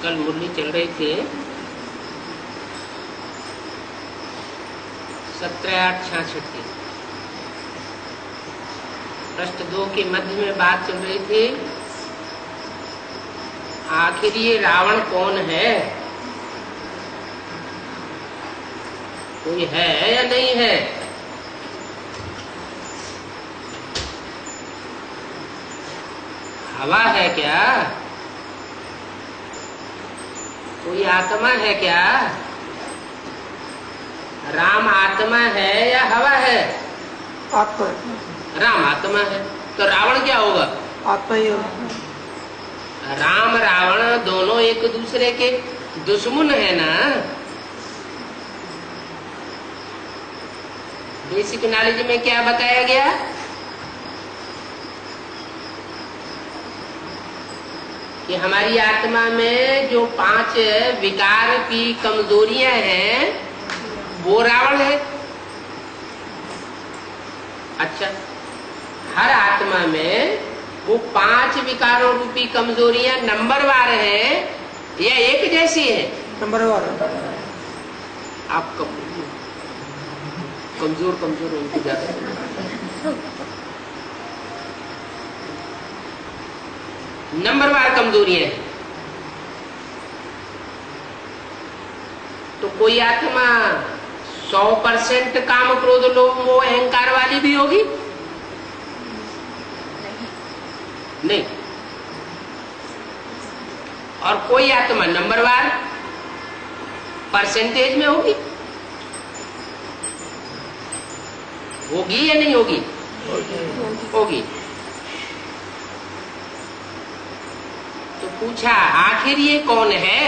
कल मुरली चल रही थी 17/8/66 की। पृष्ठ 2 के मध्य में बात चल रही थी, आखिर ये रावण कौन है, कोई है या नहीं है। हवा है क्या, कोई आत्मा है क्या, राम आत्मा है या हवा है। आत्मा। राम आत्मा है तो रावण क्या होगा, आत्मा ही होगा। राम रावण दोनों एक दूसरे के दुश्मन है ना। बेसिक नॉलेज में क्या बताया गया, कि हमारी आत्मा में जो 5 विकार की कमजोरियां हैं वो रावण है। अच्छा, हर आत्मा में वो 5 विकारों रूपी कमजोरियां नंबरवार हैं या एक जैसी है। नंबरवार। आप कमजोर उनको ज्यादा नंबरवार कमजोरियां हैं। तो कोई आत्मा 100% काम क्रोध लोभ मोह अहंकार वाली भी होगी नहीं, और कोई आत्मा नंबरवार परसेंटेज में होगी या नहीं होगी, होगी। तो पूछा आखिर ये कौन है।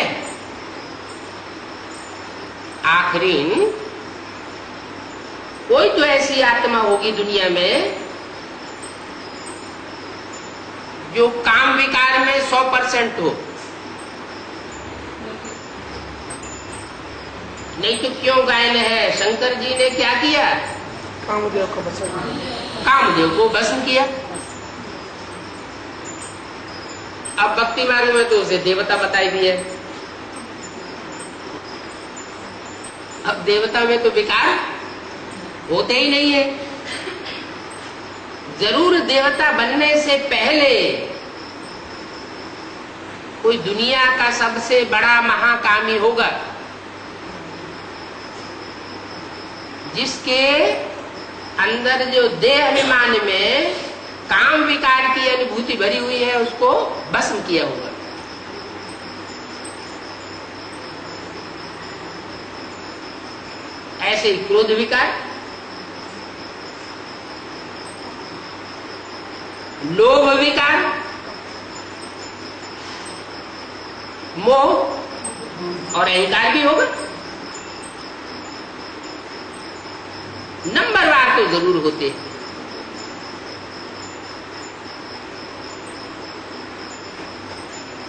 आखिरीन कोई तो ऐसी आत्मा होगी दुनिया में जो काम विकार में 100% हो। नहीं तो क्यों गायन है, शंकर जी ने क्या किया, कामदेव को भस्म किया। कामदेव को भस्म किया। अब भक्ति मार्ग में तो उसे देवता बताई दी है। अब देवता में तो विकार होते ही नहीं है। जरूर देवता बनने से पहले कोई दुनिया का सबसे बड़ा महाकामी होगा जिसके अंदर जो देह अभिमान में काम विकार की अनुभूति भरी हुई है उसको भस्म किया होगा। ऐसे ही क्रोध विकार, लोभ विकार, मोह और अहंकार भी होगा। नंबरवार तो जरूर होते हैं।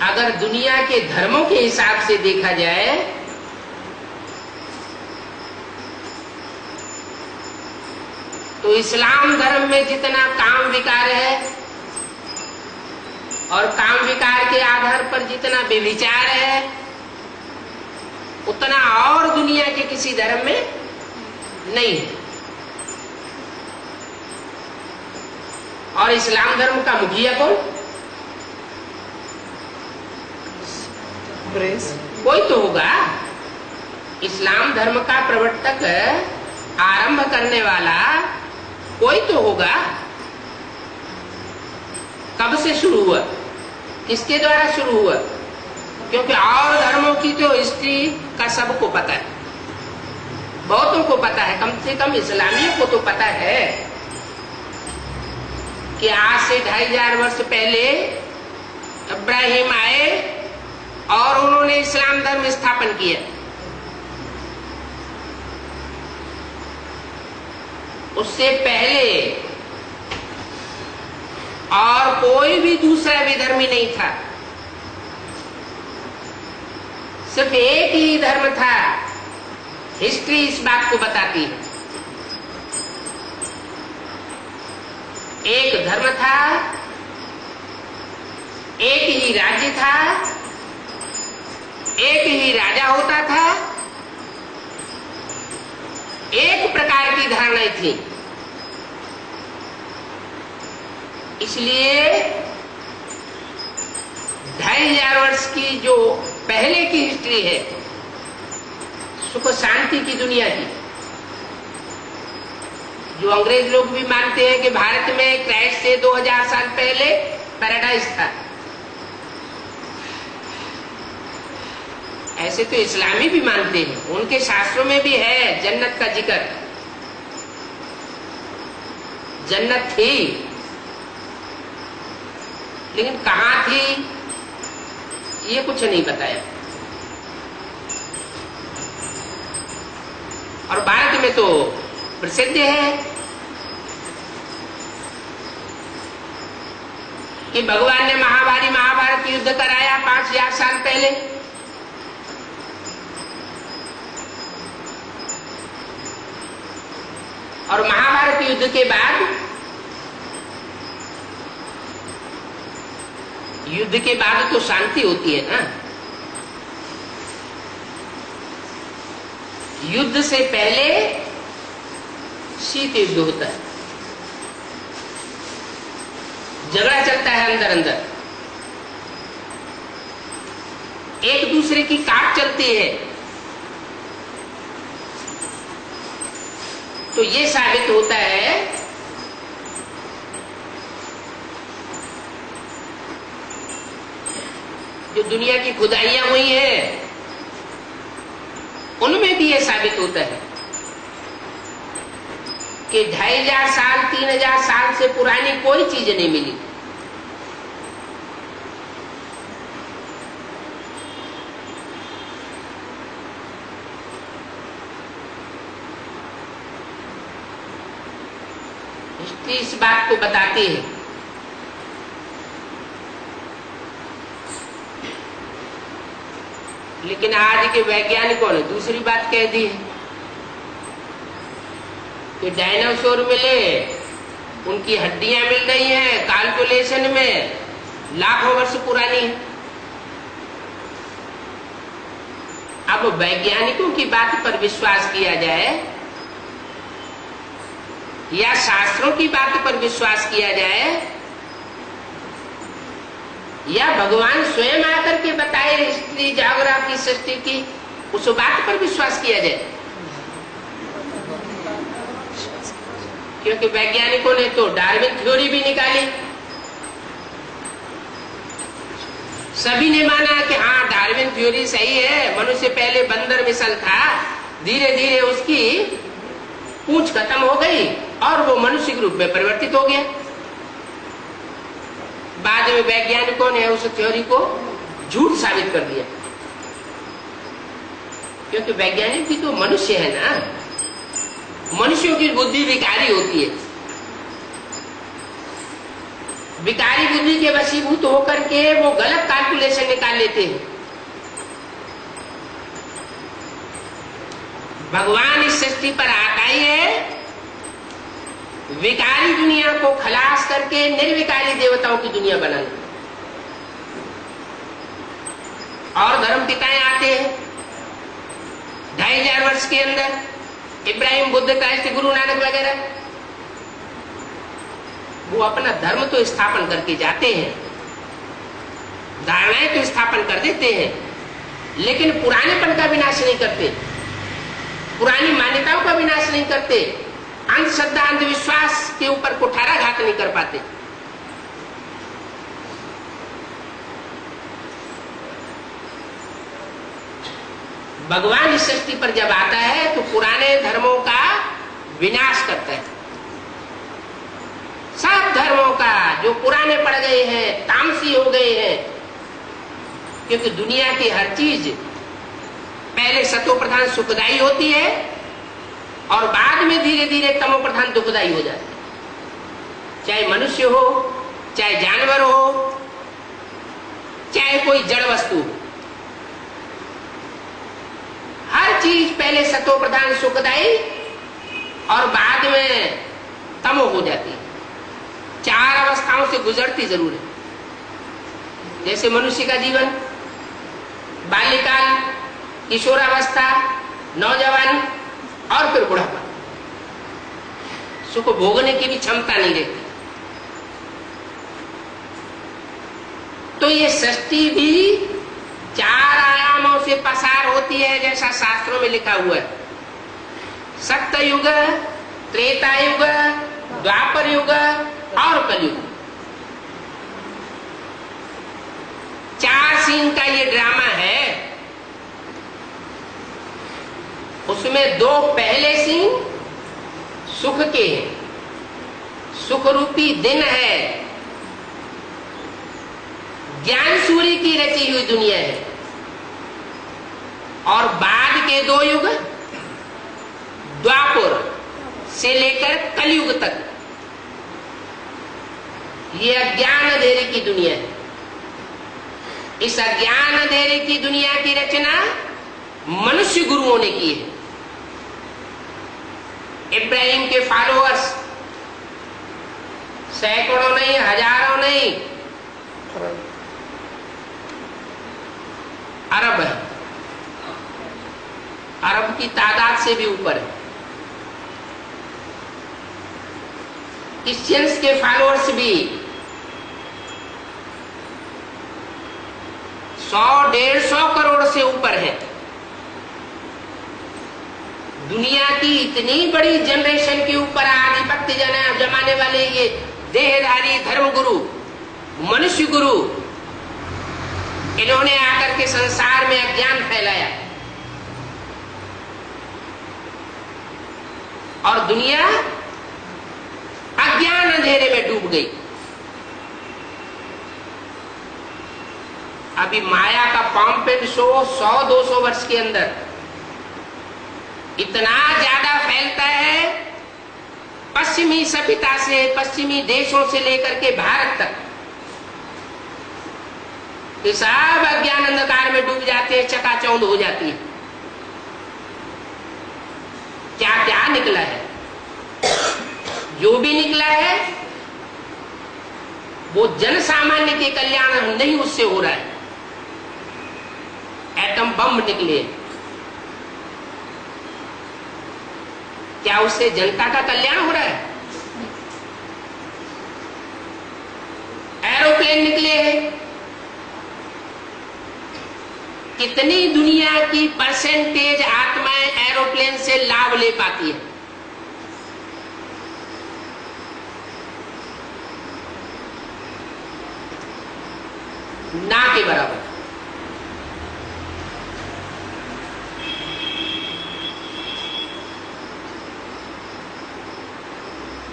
अगर दुनिया के धर्मों के हिसाब से देखा जाए तो इस्लाम धर्म में जितना काम विकार है और काम विकार के आधार पर जितना व्यभिचार है उतना और दुनिया के किसी धर्म में नहीं है। और इस्लाम धर्म का मुखिया कौन, कोई तो होगा। इस्लाम धर्म का प्रवर्तक, आरंभ करने वाला कोई तो होगा। कब से शुरू हुआ, किसके द्वारा शुरू हुआ, क्योंकि और धर्मों की तो हिस्ट्री का सबको पता है, बहुतों को पता है, कम से कम इस्लामियों को तो पता है कि आज से 2500 वर्ष पहले इब्राहिम आए और उन्होंने इस्लाम धर्म स्थापन किया। उससे पहले और कोई भी दूसरा विधर्मी नहीं था, सिर्फ एक ही धर्म था। हिस्ट्री इस बात को बताती है। एक धर्म था, एक ही राज्य था एक ही राजा होता था, एक प्रकार की धारणाएं थी। इसलिए 2500 वर्ष की जो पहले की हिस्ट्री है, सुख शांति की दुनिया की, जो अंग्रेज लोग भी मानते हैं कि भारत में क्राइस्ट से 2000 साल पहले पैराडाइज था, ऐसे तो इस्लामी भी मानते हैं, उनके शास्त्रों में भी है जन्नत का जिक्र। जन्नत थी, लेकिन कहां थी ये कुछ नहीं बताया। और भारत में तो प्रसिद्ध है कि भगवान ने महाभारत युद्ध कराया 5000 साल पहले। और महाभारत युद्ध के बाद तो शांति होती है ना। युद्ध से पहले शीत युद्ध होता है, झगड़ा चलता है अंदर अंदर, एक दूसरे की काट चलती है। तो ये साबित होता है जो दुनिया की खुदाइयां हुई हैं उनमें भी ये साबित होता है कि 2500 साल 3000 साल से पुरानी कोई चीज नहीं मिली। हिस्ट्री इस बात को बताती है। लेकिन आज के वैज्ञानिकों ने दूसरी बात कह दी है कि डायनासोर मिले, उनकी हड्डियां मिल रही हैं कैलकुलेशन में लाखों वर्ष पुरानी है। अब वैज्ञानिकों की बात पर विश्वास किया जाए या शास्त्रों की बात पर विश्वास किया जाए या भगवान स्वयं आकर के बताए हिस्ट्री ज्योग्राफी सृष्टि की, उस बात पर विश्वास किया जाए। क्योंकि वैज्ञानिकों ने तो डार्विन थ्योरी भी निकाली, सभी ने माना कि हाँ डार्विन थ्योरी सही है, मनुष्य पहले बंदर मिसल था, धीरे धीरे उसकी पूंछ खत्म हो गई और वो मनुष्य के रूप में परिवर्तित हो गया। बाद में वैज्ञानिकों ने उस थ्योरी को झूठ साबित कर दिया, क्योंकि वैज्ञानिक भी तो मनुष्य है ना, मनुष्यों की बुद्धि विकारी होती है। विकारी बुद्धि के वशीभूत होकर के वो गलत कैलकुलेशन निकाल लेते हैं। भगवान इस सृष्टि पर आता ही है विकारी दुनिया को खलास करके निर्विकारी देवताओं की दुनिया बनाने। और धर्म पिताएं आते हैं 2500 वर्ष के अंदर, इब्राहिम, बुद्ध, क्राइस्ट, गुरु नानक वगैरह, वो अपना धर्म तो स्थापन करके जाते हैं, धारणाएं तो स्थापन कर देते हैं, लेकिन पुरानेपन का विनाश नहीं करते, पुरानी मान्यताओं का विनाश नहीं करते, अंधश्रद्धा अंधविश्वास के ऊपर कुठाराघात नहीं कर पाते। भगवान इस सृष्टि पर जब आता है तो पुराने धर्मों का विनाश करता है। सब धर्मों का जो पुराने पड़ गए हैं, तामसी हो गए हैं, क्योंकि दुनिया की हर चीज पहले सतो प्रधान सुखदायी होती है और बाद में धीरे धीरे तमो प्रधान दुखदायी हो जाती है। चाहे मनुष्य हो, चाहे जानवर हो, चाहे कोई जड़ वस्तु हो, हर चीज पहले सतो प्रधान सुखदायी और बाद में तमो हो जाती है। चार अवस्थाओं से गुजरती जरूर है। जैसे मनुष्य का जीवन बाल्यकाल, किशोरावस्था, नौजवान और फिर बुढ़ापा। सुख भोगने की भी क्षमता नहीं रहती। तो ये सृष्टि भी 4 आयामों से पसार होती है, जैसा शास्त्रों में लिखा हुआ है। सत्ययुग, त्रेता युग, द्वापर युग और कलयुग। 4 सीन का ये ड्रामा है। उसमें 2 पहले सीन सुख के हैं, सुख रूपी दिन है, ज्ञान सूर्य की रची हुई दुनिया है। और बाद के 2 युग, द्वापर से लेकर कलयुग तक, ये अज्ञान अंधेरे की दुनिया है। इस अज्ञान अंधेरे की दुनिया की रचना मनुष्य गुरुओं ने की है। इब्राहिम के फॉलोअर्स सैकड़ों नहीं, हजारों नहीं, अरब है। अरब की तादाद से भी ऊपर है। क्रिश्चियंस के फॉलोअर्स भी 100-150 करोड़ से ऊपर है। दुनिया की इतनी बड़ी जनरेशन के ऊपर आधिपत्य जमाने वाले ये देहधारी धर्म गुरु, मनुष्य गुरु, इन्होंने आकर के संसार में अज्ञान फैलाया और दुनिया अज्ञान अंधेरे में डूब गई। अभी माया का पॉम्पेड शो 100-200 वर्ष के अंदर इतना ज्यादा फैलता है, पश्चिमी सभ्यता से, पश्चिमी देशों से लेकर के भारत तक, कि सब अज्ञान अंधकार में डूब जाते हैं, चकाचौंध हो जाती है। क्या क्या निकला है? जो भी निकला है वो जन सामान्य के कल्याण नहीं उससे हो रहा है। एटम बम निकले, क्या उससे जनता का कल्याण हो रहा है? एरोप्लेन निकले हैं, कितनी दुनिया की परसेंटेज आत्माएं एरोप्लेन से लाभ ले पाती है? ना के बराबर।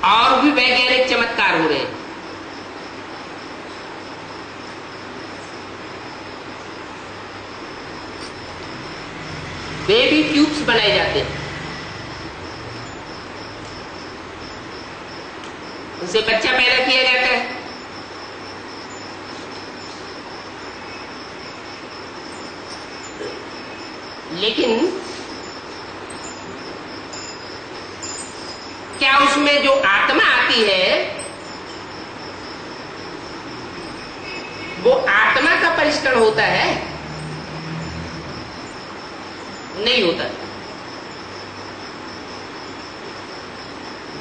और भी वैज्ञानिक चमत्कार हो रहे हैं। बेबी ट्यूब्स बनाए जाते हैं, उनसे बच्चा पैदा किया जाता है। लेकिन क्या उसमें जो आत्मा आती है वो आत्मा का परिष्करण होता है? नहीं होता।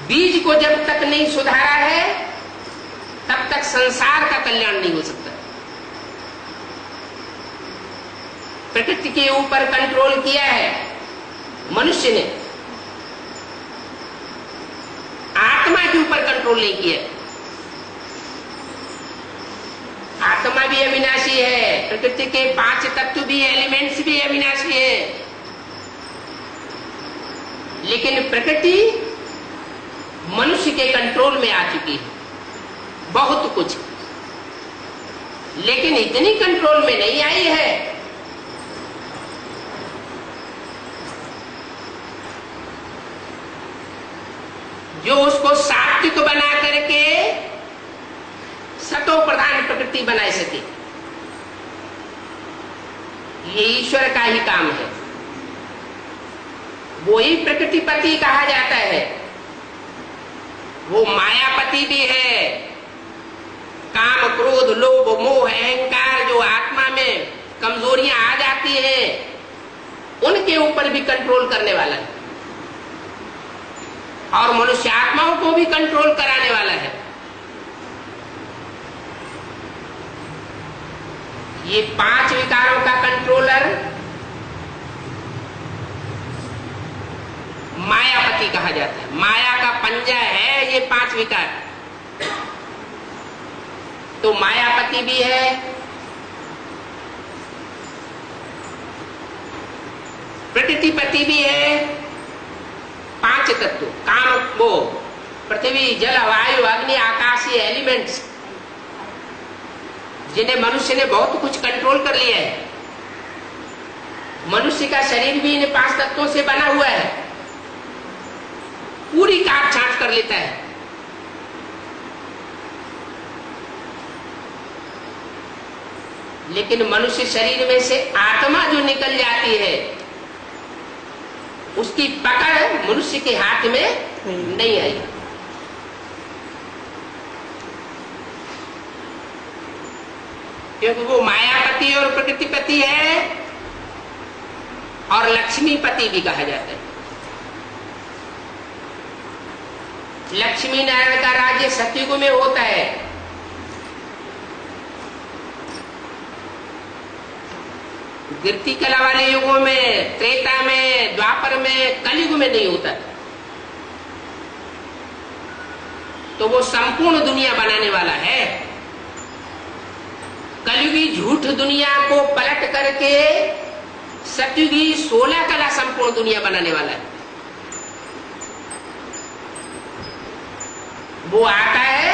बीज को जब तक नहीं सुधारा है तब तक संसार का कल्याण नहीं हो सकता। प्रकृति के ऊपर कंट्रोल किया है मनुष्य ने, आत्मा के ऊपर कंट्रोल नहीं किया। आत्मा भी अविनाशी है, प्रकृति के 5 तत्व भी, एलिमेंट्स भी अविनाशी है, लेकिन प्रकृति मनुष्य के कंट्रोल में आ चुकी है बहुत कुछ, लेकिन इतनी कंट्रोल में नहीं आई है जो उसको सात्विक बना करके सतो प्रधान प्रकृति बना सके। ये ईश्वर का ही काम है। वो ही प्रकृतिपति कहा जाता है। वो मायापति भी है। काम, क्रोध, लोभ, मोह, अहंकार जो आत्मा में कमजोरियां आ जाती हैं, उनके ऊपर भी कंट्रोल करने वाला है और मनुष्य आत्माओं को भी कंट्रोल कराने वाला है। ये 5 विकारों का कंट्रोलर मायापति कहा जाता है। माया का पंजा है ये 5 विकार। तो मायापति भी है, प्रकृतिपति भी है। 5 तत्व काम, वो पृथ्वी, जल, वायु, अग्नि, आकाशीय एलिमेंट्स, जिन्हें मनुष्य ने बहुत कुछ कंट्रोल कर लिया है। मनुष्य का शरीर भी इन 5 तत्वों से बना हुआ है, पूरी काट छांट कर लेता है। लेकिन मनुष्य शरीर में से आत्मा जो निकल जाती है, उसकी पकड़ मनुष्य के हाथ में नहीं आई। क्योंकि वो मायापति और प्रकृतिपति है और लक्ष्मीपति भी कहा जाता है। लक्ष्मी नारायण का राज्य सतयुग में होता है। गिरती कला वाले युगों में, त्रेता में, द्वापर में, कलयुग में नहीं होता। तो वो संपूर्ण दुनिया बनाने वाला है। कलयुगी झूठ दुनिया को पलट करके सतयुगी 16 कला संपूर्ण दुनिया बनाने वाला है। वो आता है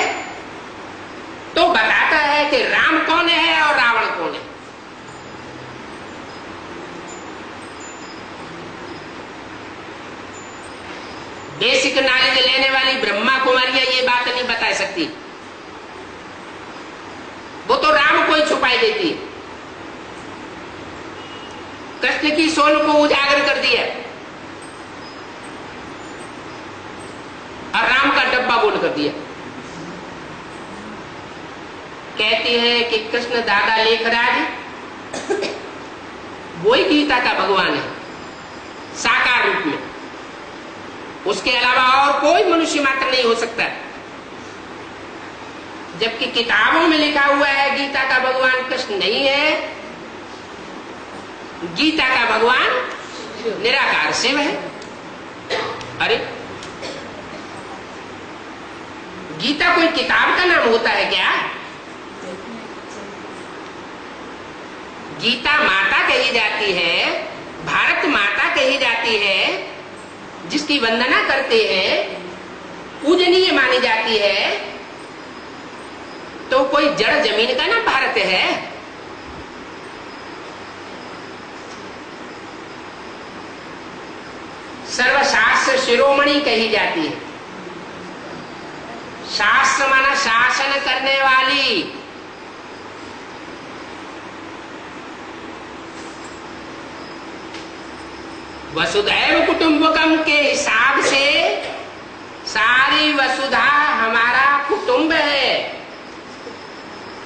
तो बताता है कि राम कौन है और रावण कौन है। बेसिक नॉलेज लेने वाली ब्रह्मा कुमारियां ये बात नहीं बता सकती, वो तो राम को ही छुपाई देती। कृष्ण की सोल को उजागर कर दिया और राम का डब्बा बंद कर दिया। कहती है कि कृष्ण दादा लेखराज वही गीता का भगवान है साकार रूप में, उसके अलावा और कोई मनुष्य मात्र नहीं हो सकता। जबकि किताबों में लिखा हुआ है गीता का भगवान कृष्ण नहीं है, गीता का भगवान निराकार शिव है। अरे गीता कोई किताब का नाम होता है क्या? गीता माता कही जाती है, भारत माता कही जाती है, जिसकी वंदना करते हैं, पूजनीय मानी जाती है। तो कोई जड़ जमीन का नाम भारत है? सर्वशास्त्र शिरोमणि कही जाती है। शास्त्र माना शासन करने वाली। वसुधैव कुटुंबकम के हिसाब से सारी वसुधा हमारा कुटुंब है,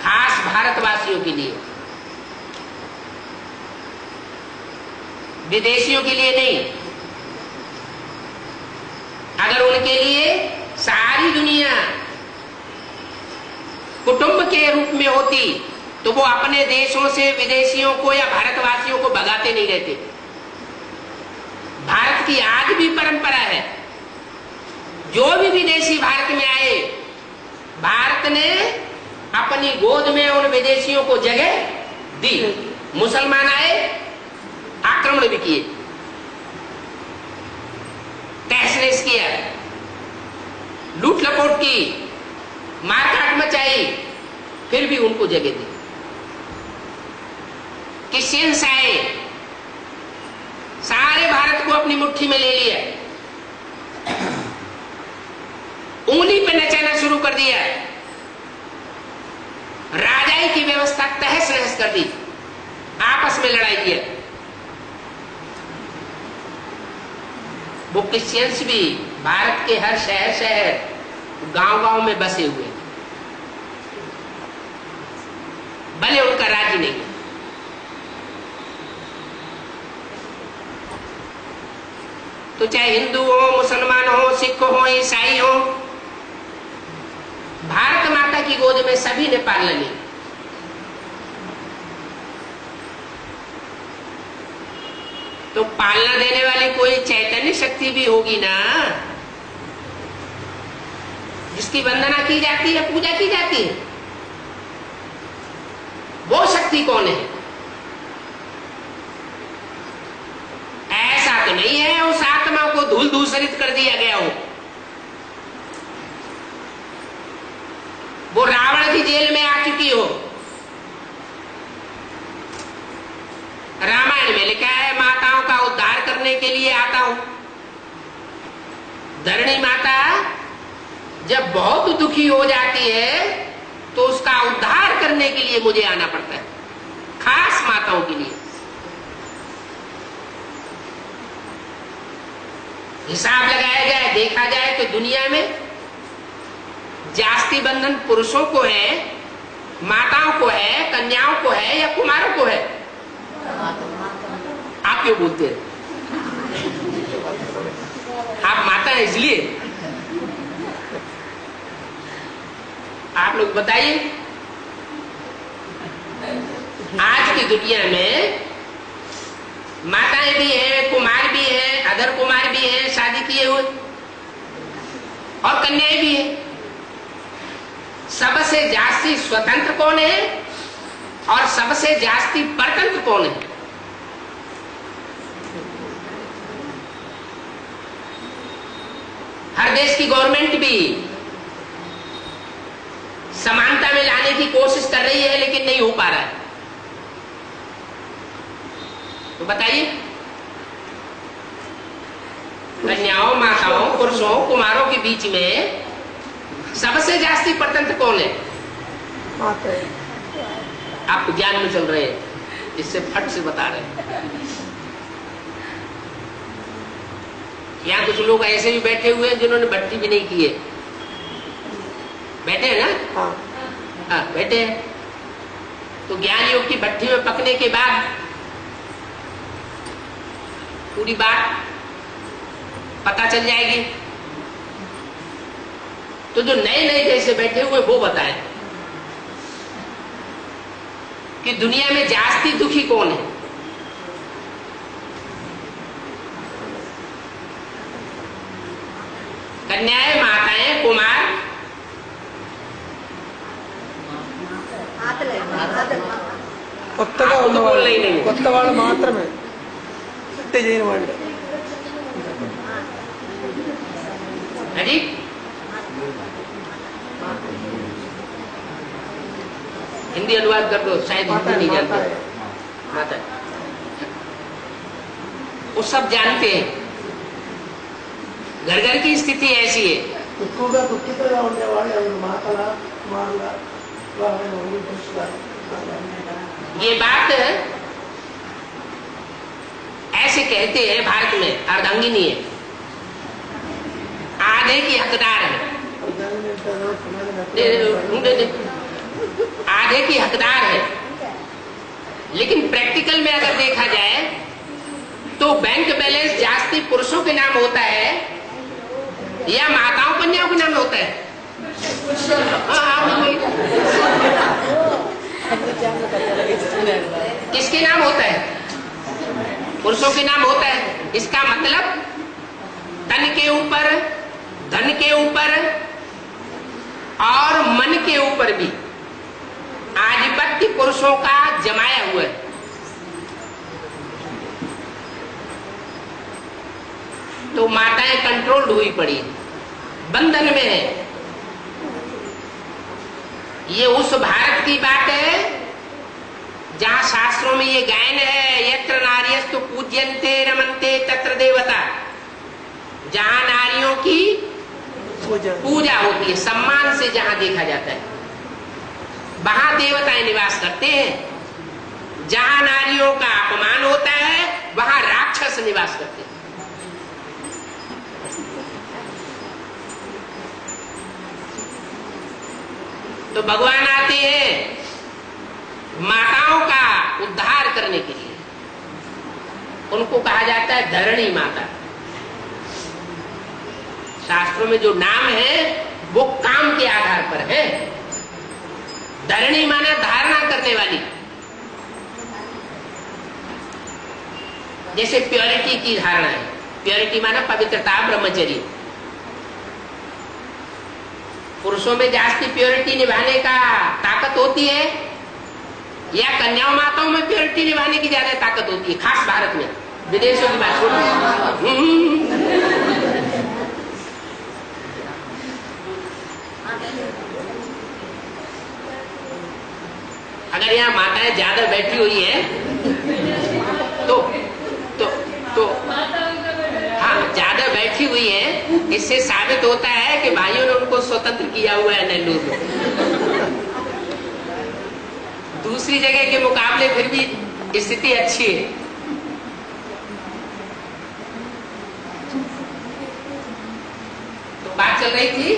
खास भारतवासियों के लिए, विदेशियों के लिए नहीं। अगर उनके लिए सारी दुनिया कुटुंब के रूप में होती तो वो अपने देशों से विदेशियों को या भारतवासियों को भगाते नहीं रहते। भारत की आज भी परंपरा है, जो भी विदेशी भारत में आए, भारत ने अपनी गोद में उन विदेशियों को जगह दी। मुसलमान आए, आक्रमण भी किए, तहस नहस किया, लूट लपोट की, मारकाट मचाई, फिर भी उनको जगह दी। क्रिश्चियंस आए, सारे भारत को अपनी मुट्ठी में ले लिया, उंगली पे नचाना शुरू कर दिया, राजाई की व्यवस्था तहस नहस कर दी, आपस में लड़ाई किया। वो क्रिश्चियंस भी भारत के हर शहर शहर, गांव-गांव में बसे हुए, भले उनका राज्य नहीं, तो चाहे हिंदू हो, मुसलमान हो, सिख हो, ईसाई हो, भारत माता की गोद में सभी ने पालना ली। तो पालना देने वाली कोई चैतन्य शक्ति भी होगी ना, जिसकी वंदना की जाती है, पूजा की जाती है। वो शक्ति कौन है? ऐसा तो नहीं है उस आत्मा को धूल धूसरित कर दिया गया हो। वो रावण की जेल में आ चुकी हो। रामायण में लिखा है, माताओं का उद्धार करने के लिए आता हूं। धरणी माता जब बहुत दुखी हो जाती है तो उसका उद्धार करने के लिए मुझे आना पड़ता है, खास माताओं के लिए। हिसाब लगाया जाए, देखा जाए तो दुनिया में जास्ती बंधन पुरुषों को है, माताओं को है, कन्याओं को है या कुमारों को है? आप क्यों बोलते हैं? आप माता है इसलिए? आप लोग बताइए। आज की दुनिया में माताएं भी हैं, कुमार भी हैं, अधर कुमार भी हैं शादी किए हुए, और कन्याएं भी हैं। सबसे जास्ती स्वतंत्र कौन है और सबसे जास्ती परतंत्र कौन है? हर देश की गवर्नमेंट भी समानता में लाने की कोशिश कर रही है, लेकिन नहीं हो पा रहा है। तो बताइए, कन्याओं, माताओं, पुरुषों, कुमारों के बीच में सबसे जास्ती परतंत्र कौन है? आप ज्ञान में चल रहे हैं, इससे फट से बता रहे हैं। यहाँ कुछ लोग ऐसे भी बैठे हुए हैं जिन्होंने भट्टी भी नहीं की है। बैठे हैं ना? हाँ, बैठे हैं। तो ज्ञान योग की भट्टी में पकने के बाद पूरी बात पता चल जाएगी। तो जो नए नए जैसे बैठे हुए वो बताएं कि दुनिया में जास्ती दुखी कौन है? कन्याएं, माताएं, कुमार? కొత్తగా వాళ్ళు మాత్రమే చేయని వాళ్ళు। जी हिंदी अनुवाद कर दो, शायद हिंदी नहीं जानते। माता वो सब जानते हैं। घर घर की स्थिति ऐसी है। ये बात ऐसे कहते हैं भारत में अर्धांगिनी है, आधे की हकदार है, आधे की हकदार है। लेकिन प्रैक्टिकल में अगर देखा जाए तो बैंक बैलेंस जास्ती पुरुषों के नाम होता है या माताओं कन्याओं के नाम होता है? किसके नाम होता है? पुरुषों के नाम होता है। इसका मतलब तन के ऊपर, धन के ऊपर और मन के ऊपर भी आधिपत्य पुरुषों का जमाया हुआ है। तो माताएं कंट्रोल्ड हुई पड़ी, बंधन में है। ये उस भारत की बात है जहां शास्त्रों में ये गायन है, यत्र नार्यस्तु पूज्यन्ते रमन्ते तत्र देवता। जहां नारियों की पूजा होती है, सम्मान से जहां देखा जाता है, वहां देवताएं निवास करते हैं। जहां नारियों का अपमान होता है वहां राक्षस निवास करते हैं। तो भगवान आते हैं माताओं का उद्धार करने के लिए। उनको कहा जाता है धरणी माता। शास्त्रों में जो नाम है वो काम के आधार पर है। धरणी माना धारणा करने वाली, जैसे प्योरिटी की धारणा है। प्योरिटी माना पवित्रता, ब्रह्मचर्य। पुरुषों में जास्ती प्योरिटी निभाने का ताकत होती है या कन्याओं माताओं में प्योरिटी निभाने की ज्यादा ताकत होती है? खास भारत में, विदेशों की बात छोड़ो। अगर यहाँ माताएं ज्यादा बैठी हुई है तो हाँ, ज्यादा बैठी हुई है, इससे साबित होता है कि भाइयों ने उनको स्वतंत्र किया हुआ है नेल्लूर में। दूसरी जगह के मुकाबले फिर भी स्थिति अच्छी है। तो बात चल रही थी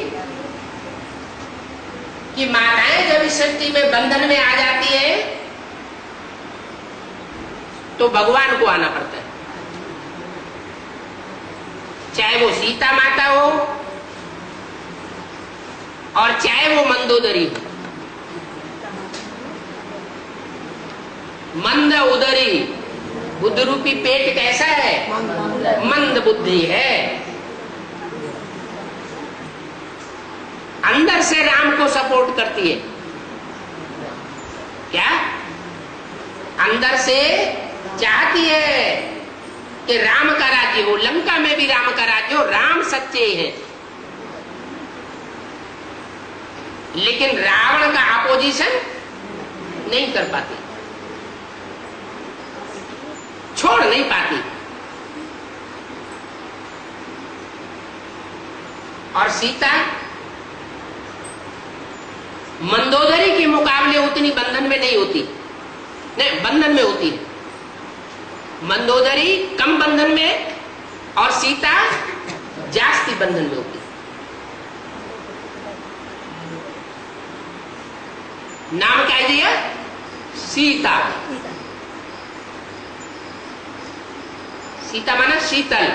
कि माताएं जब इस सृष्टि में बंधन में आ जाती है तो भगवान को आना पड़ता है, चाहे वो सीता माता हो और चाहे वो मंदोदरी हो। मंद उदरी, बुद्ध रूपी पेट कैसा है? मंद बुद्धि है। अंदर से राम को सपोर्ट करती है। क्या? अंदर से चाहती है कि राम का राज्य हो, लंका में भी राम का राज्य हो, राम सच्चे हैं। लेकिन रावण का अपोजिशन नहीं कर पाती, छोड़ नहीं पाती। और सीता मंदोदरी के मुकाबले उतनी बंधन में नहीं होती, नहीं बंधन में होती है। मंदोदरी कम बंधन में और सीता जास्ती बंधन में होती। नाम क्या दिया? सीता। सीता माना शीतल,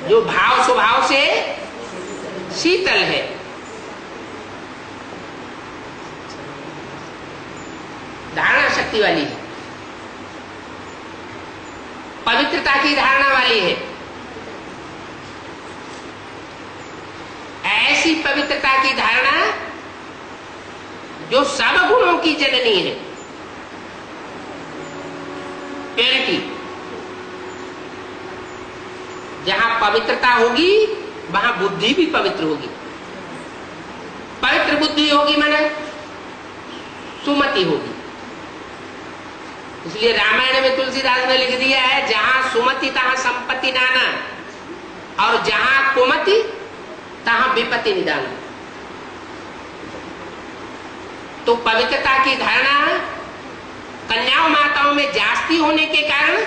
जो भाव स्वभाव से शीतल है। धारणा शक्ति वाली है, पवित्रता की धारणा वाली है। ऐसी पवित्रता की धारणा जो सब गुणों की जननी है। प्योरिटी, जहां पवित्रता होगी वहां बुद्धि भी पवित्र होगी। पवित्र बुद्धि होगी माने सुमति होगी। इसलिए रामायण में तुलसीदास ने लिख दिया है, जहां सुमति तहां संपत्ति नाना और जहां कुमति तहां विपत्ति निदान। तो पवित्रता की धारणा कन्याओं माताओं में जास्ती होने के कारण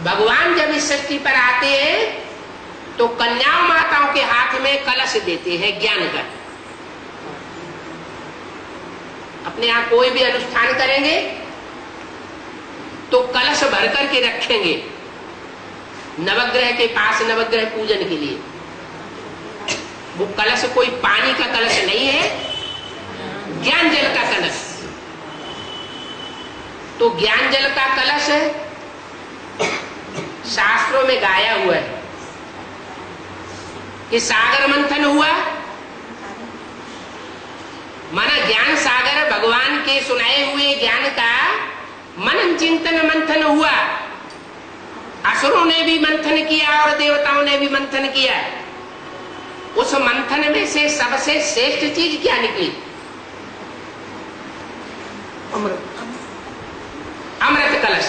भगवान जब इस सृष्टि पर आते हैं तो कन्याओं माताओं के हाथ में कलश देते हैं ज्ञान का। अपने यहां कोई भी अनुष्ठान करेंगे तो कलश भर करके रखेंगे नवग्रह के पास, नवग्रह पूजन के लिए। वो कलश कोई पानी का कलश नहीं है, ज्ञान जल का कलश। तो ज्ञान जल का कलश शास्त्रों में गाया हुआ है कि सागर मंथन हुआ, माना ज्ञान सागर भगवान के सुनाए हुए ज्ञान का मनन चिंतन मंथन हुआ। असुरों ने भी मंथन किया और देवताओं ने भी मंथन किया। उस मंथन में से सबसे श्रेष्ठ चीज क्या निकली? अमृत। अमृत कलश,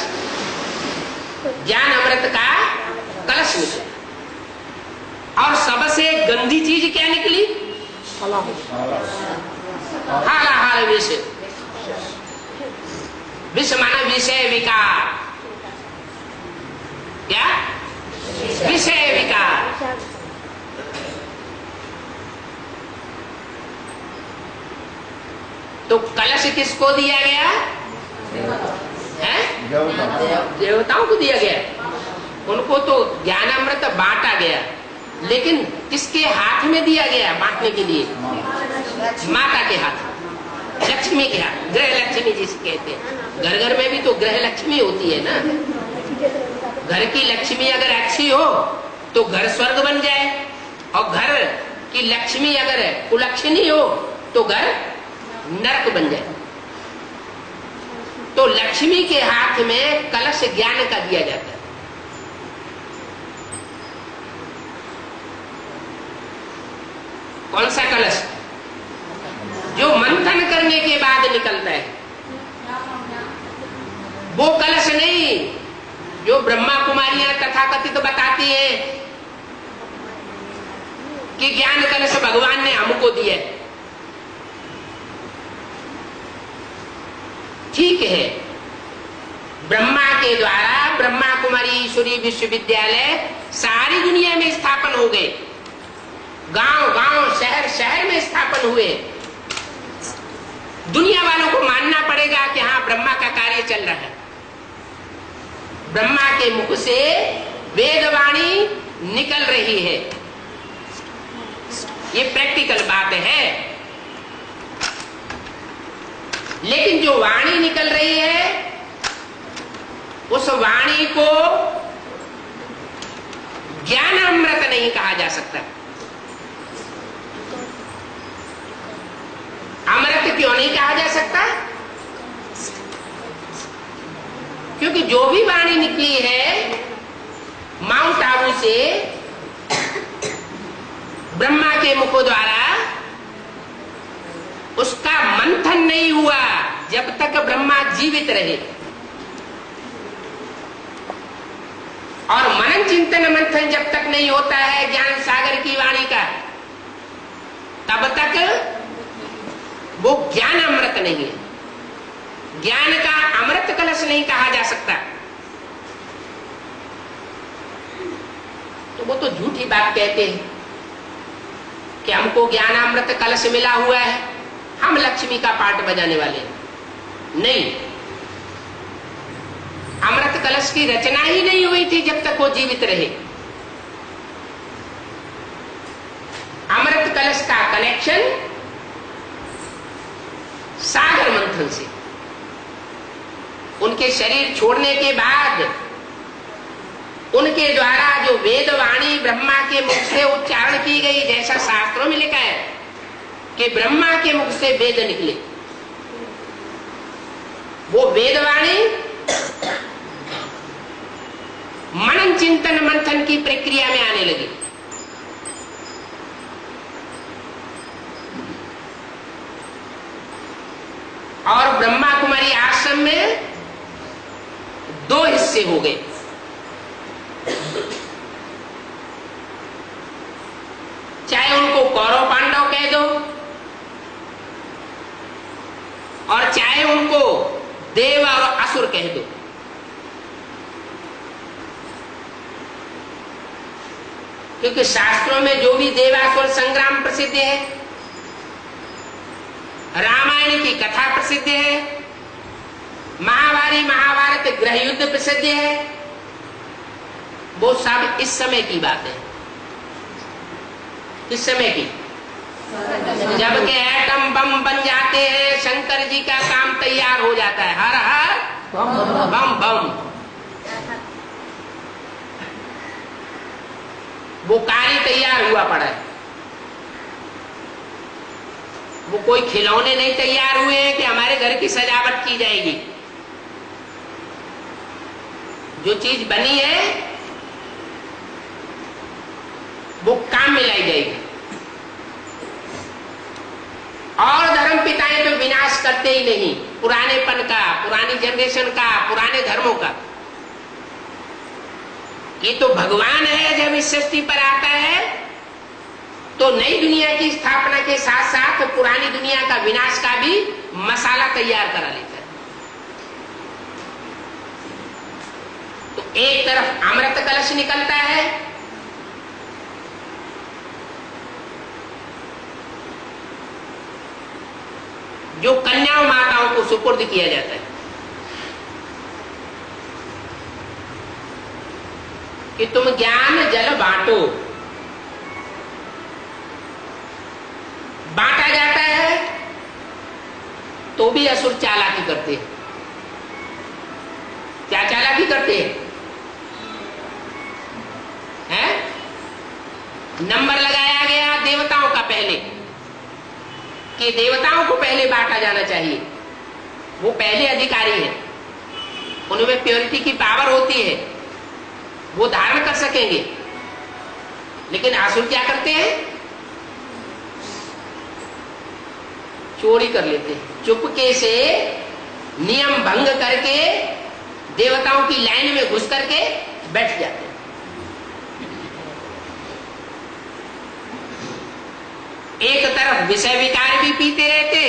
ज्ञान अमृत का कलश निकला। और सबसे गंदी चीज क्या निकली? हालाहाल विष। विष माना विषय विकार। क्या? विषय विकार। तो कलश किसको दिया गया है? देवताओं को दिया गया। उनको तो ज्ञानामृत बांटा गया, लेकिन किसके हाथ में दिया गया बांटने के लिए? माता के हाथ, लक्ष्मी के हाथ, ग्रह लक्ष्मी जिसे कहते हैं। घर घर में भी तो ग्रह लक्ष्मी होती है ना। घर की लक्ष्मी अगर अच्छी हो तो घर स्वर्ग बन जाए, और घर की लक्ष्मी अगर कुलक्षणी हो तो घर नरक बन जाए। तो लक्ष्मी के हाथ में कलश ज्ञान का दिया जाता है। कौन सा कलश? जो मंथन करने के बाद निकलता है, वो कलश नहीं जो ब्रह्मा कुमारियां तथाकथित बताती हैं कि ज्ञान कलश भगवान ने हमको दिया। ठीक है, ब्रह्मा के द्वारा ब्रह्मा कुमारी ईश्वरी विश्वविद्यालय सारी दुनिया में स्थापन हो गए, गांव गांव शहर शहर में स्थापन हुए। दुनिया वालों को मानना पड़ेगा कि हाँ ब्रह्मा का कार्य चल रहा है। ब्रह्मा के मुख से वेदवाणी निकल रही है, ये प्रैक्टिकल बात है। लेकिन जो वाणी निकल रही है, उस वाणी को ज्ञान अमृत नहीं कहा जा सकता। अमृत क्यों नहीं कहा जा सकता? क्योंकि जो भी वाणी निकली है माउंट आबू से ब्रह्मा के मुखों द्वारा, उसका मंथन नहीं हुआ जब तक ब्रह्मा जीवित रहे। और मनन चिंतन मंथन जब तक नहीं होता है ज्ञान सागर की वाणी का, तब तक वो ज्ञान अमृत नहीं है। ज्ञान का अमृत कलश नहीं कहा जा सकता। तो वो तो झूठी बात कहते हैं कि हमको ज्ञान अमृत कलश मिला हुआ है, हम लक्ष्मी का पाठ बजाने वाले हैं। नहीं, अमृत कलश की रचना ही नहीं हुई थी जब तक वो जीवित रहे। अमृत कलश का कनेक्शन सागर मंथन से, उनके शरीर छोड़ने के बाद उनके द्वारा जो वेदवाणी ब्रह्मा के मुख से उच्चारण की गई, जैसा शास्त्रों में लिखा है कि ब्रह्मा के मुख से वेद निकले, वो वेदवाणी मनन चिंतन मंथन की प्रक्रिया में आने लगी। और ब्रह्मा कुमारी आश्रम में दो हिस्से हो गए। चाहे उनको कौरव पांडव कह दो, और चाहे उनको देव और असुर कह दो। क्योंकि शास्त्रों में जो भी देवासुर संग्राम प्रसिद्ध है, रामायण की कथा प्रसिद्ध है, महाभारत गृह युद्ध प्रसिद्ध है, वो सब इस समय की बात है। किस समय की? जब के एटम बम बन जाते हैं, शंकर जी का काम तैयार हो जाता है। हर हर बम बम, वो कार्य तैयार हुआ पड़ा है। वो कोई खिलौने नहीं तैयार हुए हैं कि हमारे घर की सजावट की जाएगी। जो चीज बनी है वो काम में लाई जाएगी। और धर्म पिताएं तो विनाश करते ही नहीं, पुरानेपन का, पुरानी जनरेशन का, पुराने धर्मों का। ये तो भगवान है जब इस सृष्टि पर आता है तो नई दुनिया की स्थापना के साथ साथ पुरानी दुनिया का विनाश का भी मसाला तैयार करा लेता है। तो एक तरफ अमृत कलश निकलता है, जो कन्या माताओं को सुपुर्द किया जाता है। कि तुम ज्ञान जल बांटो। बांटा जाता है तो भी असुर चालाकी करते हैं। क्या चालाकी करते हैं? नंबर लगाया गया देवताओं का पहले, कि देवताओं को पहले बांटा जाना चाहिए, वो पहले अधिकारी है, उनमें प्योरिटी की पावर होती है, वो धारण कर सकेंगे। लेकिन असुर क्या करते हैं? चोरी कर लेते हैं, चुपके से नियम भंग करके देवताओं की लाइन में घुस करके बैठ जाते हैं। एक तरफ विषय विकार भी पीते रहते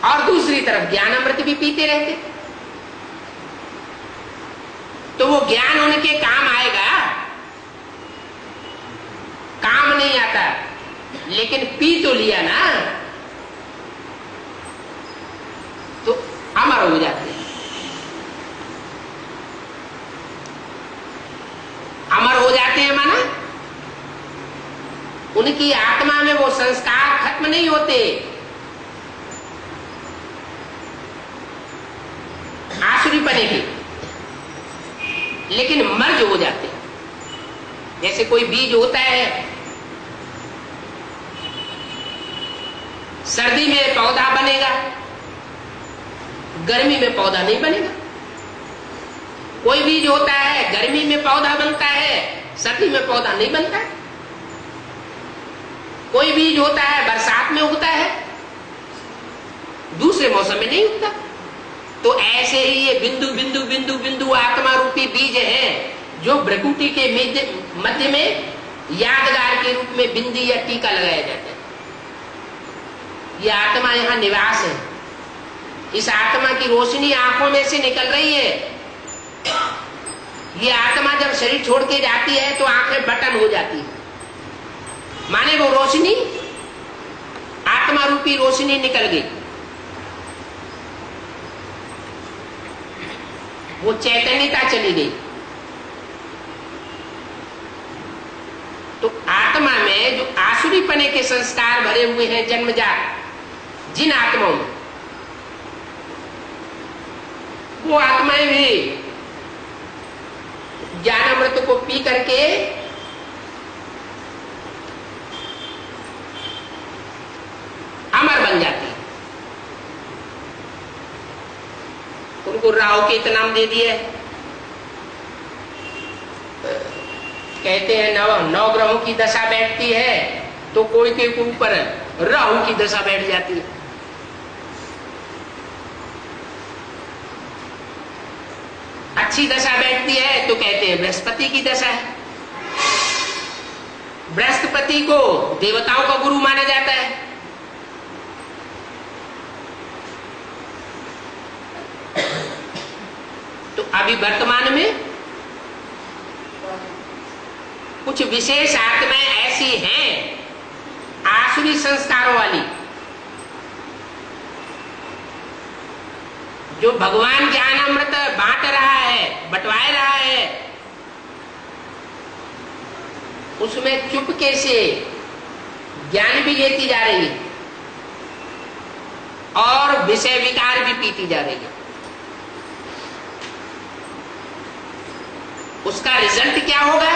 और दूसरी तरफ ज्ञान अमृत भी पीते रहते। तो वो ज्ञान उनके काम आएगा? काम नहीं आता, लेकिन पी तो लिया ना, तो अमर हो जाते हैं। अमर हो जाते हैं माना उनकी आत्मा में वो संस्कार खत्म नहीं होते, आसुरीपने के, लेकिन मर्ज हो जाते हैं। जैसे कोई बीज होता है, सर्दी में पौधा बनेगा, गर्मी में पौधा नहीं बनेगा। कोई बीज होता है गर्मी में पौधा बनता है, सर्दी में पौधा नहीं बनता है। कोई बीज होता है बरसात में उगता है, दूसरे मौसम में नहीं उगता। तो ऐसे ही ये बिंदु बिंदु बिंदु बिंदु आत्मा रूपी बीज है, जो भ्रकुटी के मध्य में यादगार के रूप में बिंदी या टीका लगाया जाता है। ये आत्मा यहां निवास है। इस आत्मा की रोशनी आंखों में से निकल रही है। ये आत्मा जब शरीर छोड़ के जाती है तो आंखें बटन हो जाती है, माने वो रोशनी, आत्मा रूपी रोशनी निकल गई, वो चैतन्यता चली गई। तो आत्मा में जो आसुरीपने के संस्कार भरे हुए हैं जन्मजात, जिन आत्माओं में, वो आत्माएं भी ज्ञान अमृत को पी करके अमर बन जाती है। उनको राहु केतु नाम दे दिया। कहते हैं नौ ग्रहों की दशा बैठती है तो कोई के ऊपर राहु की दशा बैठ जाती है। अच्छी दशा बैठती है तो कहते हैं बृहस्पति की दशा है। बृहस्पति को देवताओं का गुरु माना जाता है। तो अभी वर्तमान में कुछ विशेष आत्माएं ऐसी हैं आसुरी संस्कारों वाली, जो भगवान ज्ञान अमृत बांट रहा है, बंटवाए रहा है, उसमें चुपके से ज्ञान भी लेती जा रही है और विषय विकार भी पीती जा रही है। उसका रिजल्ट क्या होगा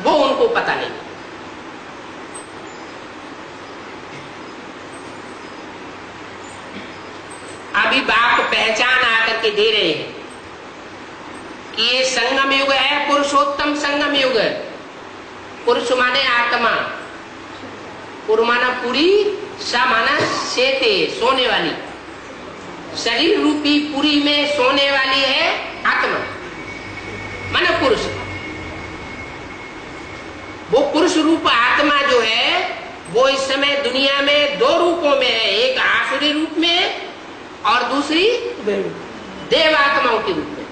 वो उनको पता नहीं। अभी बाप पहचान आकर के दे रहे हैं कि ये संगम युग है, पुरुषोत्तम संगम युग। पुरुष माने आत्मा, पुर माना पुरी, सा माना शेते, सोने वाली। शरीर रूपी पुरी में सोने वाली है आत्मा, माना पुरुष। वो पुरुष रूप आत्मा जो है वो इस समय दुनिया में दो रूपों में है, एक आसुरी रूप में और दूसरी देव आत्माओं के रूप में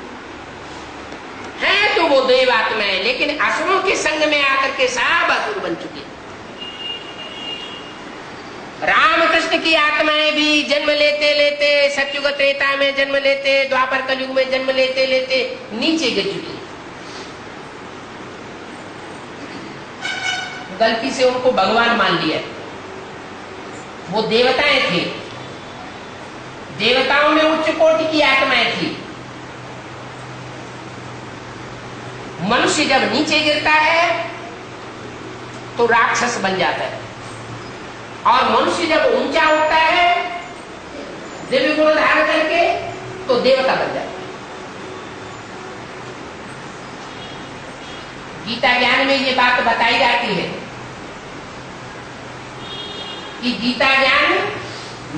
है। तो वो देव आत्मा है, लेकिन असुरों के संग में आकर के सब असुर बन चुके हैं। रामकृष्ण की आत्माएं भी जन्म लेते लेते सतयुग त्रेता में जन्म लेते, द्वापर कलयुग में जन्म लेते लेते नीचे गिर चुकी। गलती से उनको भगवान मान लिया। वो देवताएं थे, देवताओं में उच्च कोटि की आत्माएं थी। मनुष्य जब नीचे गिरता है तो राक्षस बन जाता है, और मनुष्य जब ऊंचा उठता है दिव्य गुण धारण करके तो देवता बन जाता है। गीता ज्ञान में ये बात बताई जाती है कि गीता ज्ञान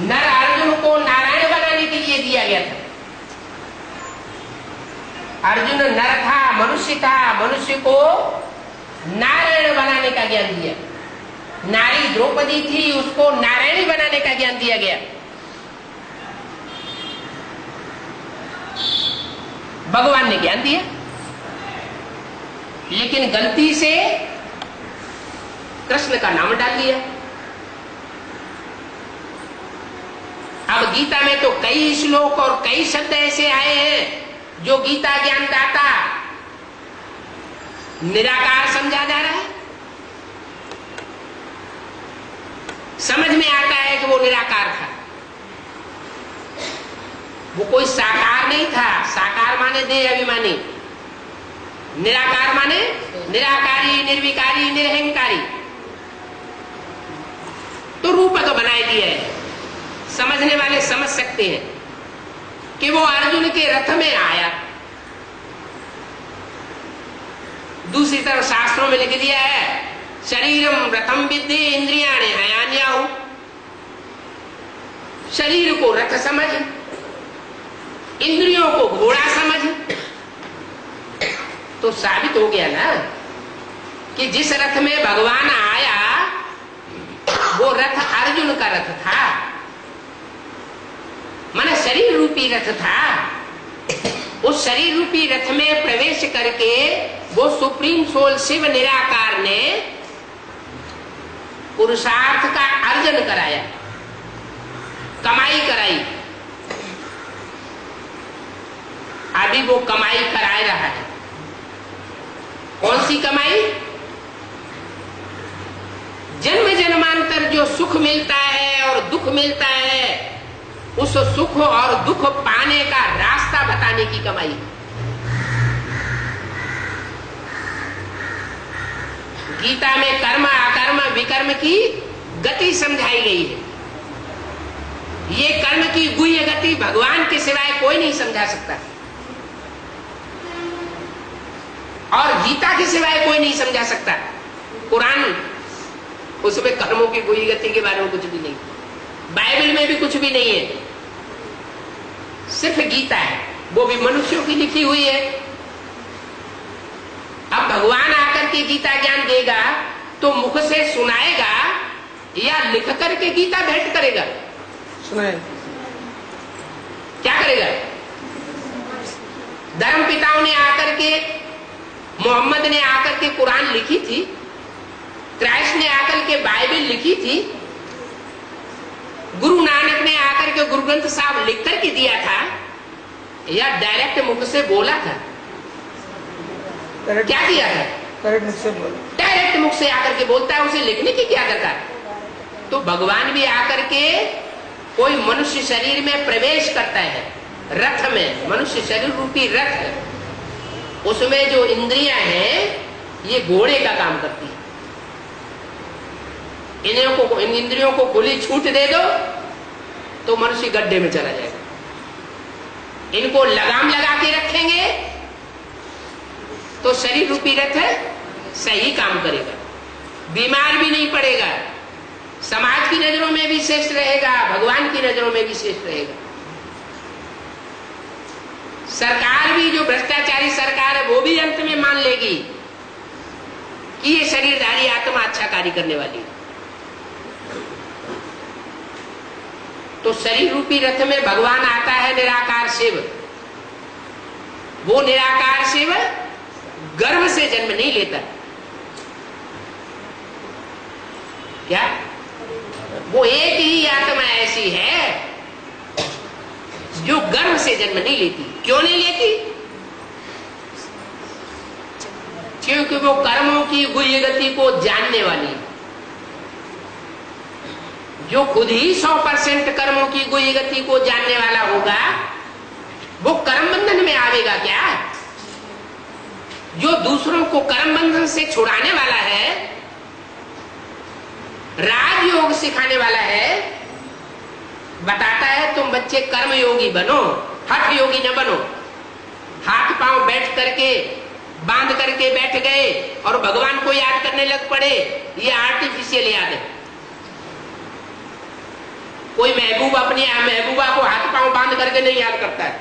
नर अर्जुन को नारायण बनाने के लिए दिया गया था। अर्जुन नर था, मनुष्य था, मनुष्य को नारायण बनाने का ज्ञान दिया। नारी द्रौपदी थी, उसको नारायणी बनाने का ज्ञान दिया गया। भगवान ने ज्ञान दिया, लेकिन गलती से कृष्ण का नाम डाल दिया। अब गीता में तो कई श्लोक और कई शब्द ऐसे आए हैं जो गीता ज्ञान दाता निराकार समझा जा रहा है। समझ में आता है कि वो निराकार था, वो कोई साकार नहीं था। साकार माने देह अभिमानी, निराकार माने निराकारी, निर्विकारी, निरहंकारी। तो रूपक बनाए दिया है, समझने वाले समझ सकते हैं कि वो अर्जुन के रथ में आया। दूसरी तरफ शास्त्रों में लिख दिया है शरीरम रथम विद्धि इंद्रियाणि हयान्याहु। शरीर को रथ समझ, इंद्रियों को घोड़ा समझ। तो साबित हो गया ना कि जिस रथ में भगवान आया वो रथ अर्जुन का रथ था, माने शरीर रूपी रथ था। उस शरीर रूपी रथ में प्रवेश करके वो सुप्रीम सोल शिव निराकार ने पुरुषार्थ का अर्जन कराया, कमाई कराई। अभी वो कमाई कराए रहा है। कौन सी कमाई? जन्म जन्मांतर जो सुख मिलता है और दुख मिलता है, उस सुख और दुख पाने का रास्ता बताने की कमाई। गीता में कर्म अकर्म विकर्म की गति समझाई गई है। ये कर्म की गुह्य गति भगवान के सिवाय कोई नहीं समझा सकता, और गीता के सिवाय कोई नहीं समझा सकता। कुरान, उसमें कर्मों की गुह्य गति के बारे में कुछ भी नहीं, बाइबल में भी कुछ भी नहीं है, सिर्फ गीता है, वो भी मनुष्यों की लिखी हुई है। अब भगवान आकर के गीता ज्ञान देगा तो मुख से सुनाएगा या लिख करके गीता भेंट करेगा? सुनाए। क्या करेगा? धर्म पिताओं ने आकर के, मोहम्मद ने आकर के कुरान लिखी थी, क्राइस्ट ने आकर के बाइबल लिखी थी, गुरु नानक ने आकर के गुरु ग्रंथ साहब लिख करके दिया था, या डायरेक्ट मुख से बोला था? क्या किया था? डायरेक्ट मुख से आकर के बोलता है, उसे लिखने की क्या दरकार? तो भगवान भी आकर के कोई मनुष्य शरीर में प्रवेश करता है, रथ में, मनुष्य शरीर रूपी रथ, उसमें जो इंद्रियां हैं ये घोड़े का काम करती है। इन इंद्रियों को खुली छूट दे दो तो मनुष्य गड्ढे में चला जाएगा। इनको लगाम लगा के रखेंगे तो शरीर रूपी रथ सही काम करेगा, बीमार भी नहीं पड़ेगा, समाज की नजरों में भी श्रेष्ठ रहेगा, भगवान की नजरों में भी श्रेष्ठ रहेगा। सरकार भी, जो भ्रष्टाचारी सरकार है, वो भी अंत में मान लेगी कि ये शरीरधारी आत्मा अच्छा कार्य करने वाली है। तो शरीर रूपी रथ में भगवान आता है, निराकार शिव। वो निराकार शिव गर्भ से जन्म नहीं लेता। क्या वो एक ही आत्मा ऐसी है जो गर्भ से जन्म नहीं लेती। क्यों नहीं लेती? क्योंकि वो कर्मों की गुह्य गति को जानने वाली है। जो खुद ही 100% कर्मों की गुह्य गति को जानने वाला होगा वो कर्म बंधन में आवेगा क्या? जो दूसरों को कर्म बंधन से छुड़ाने वाला है, राजयोग सिखाने वाला है, बताता है तुम बच्चे कर्म योगी बनो, हठ योगी न बनो। हाथ पांव बैठ करके बांध करके बैठ गए और भगवान को याद करने लग पड़े, ये आर्टिफिशियल याद है। कोई महबूब अपनी महबूबा को हाथ पांव बांध करके नहीं याद करता है।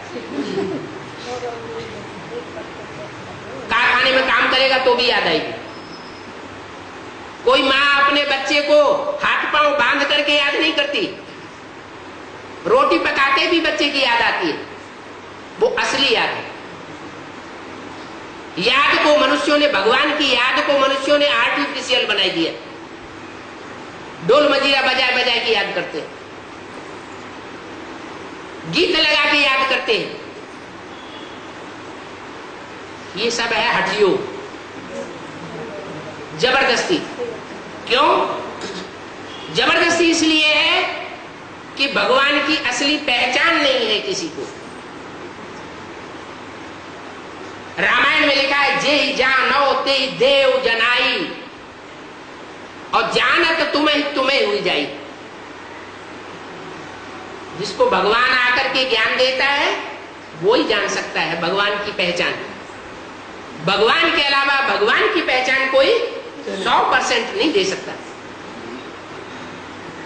कारखाने में काम करेगा तो भी याद आएगी। कोई माँ अपने बच्चे को हाथ पांव बांध करके याद नहीं करती। रोटी पकाते भी बच्चे की याद आती है, वो असली याद है। याद को मनुष्यों ने, भगवान की याद को मनुष्यों ने आर्टिफिशियल बना दिया। ढोल मजीरा बजाय बजाय के याद करते हैं, गीत लगा के याद करते हैं। ये सब है हठयोग, जबरदस्ती। क्यों जबरदस्ती? इसलिए है कि भगवान की असली पहचान नहीं है किसी को। रामायण में लिखा है, जे जानो ते देव जनाई, और जानत तुम्हें तुम्हें हुई जाई। जिसको भगवान आकर के ज्ञान देता है वो ही जान सकता है भगवान की पहचान। भगवान के अलावा भगवान की पहचान कोई 100% नहीं दे सकता।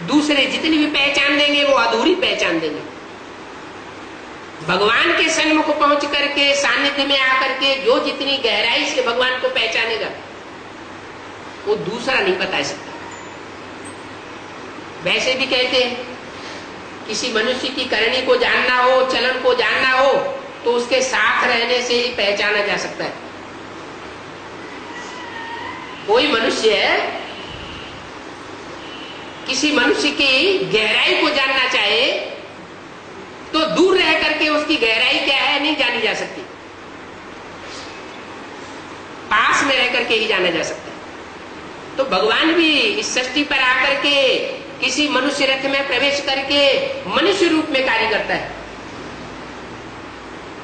दूसरे जितनी भी पहचान देंगे वो अधूरी पहचान देंगे। भगवान के सन्मुख पहुंच करके, सानिध्य में आकर के जो जितनी गहराई से भगवान को पहचानेगा वो दूसरा नहीं बता सकता। वैसे भी कहते हैं किसी मनुष्य की करनी को जानना हो, चलन को जानना हो, तो उसके साथ रहने से ही पहचाना जा सकता है। कोई मनुष्य किसी मनुष्य की गहराई को जानना चाहे तो दूर रह करके उसकी गहराई क्या है नहीं जानी जा सकती, पास में रह करके ही जाना जा सकता है। तो भगवान भी इस सृष्टि पर आकर के किसी मनुष्य रथ में प्रवेश करके मनुष्य रूप में कार्य करता है।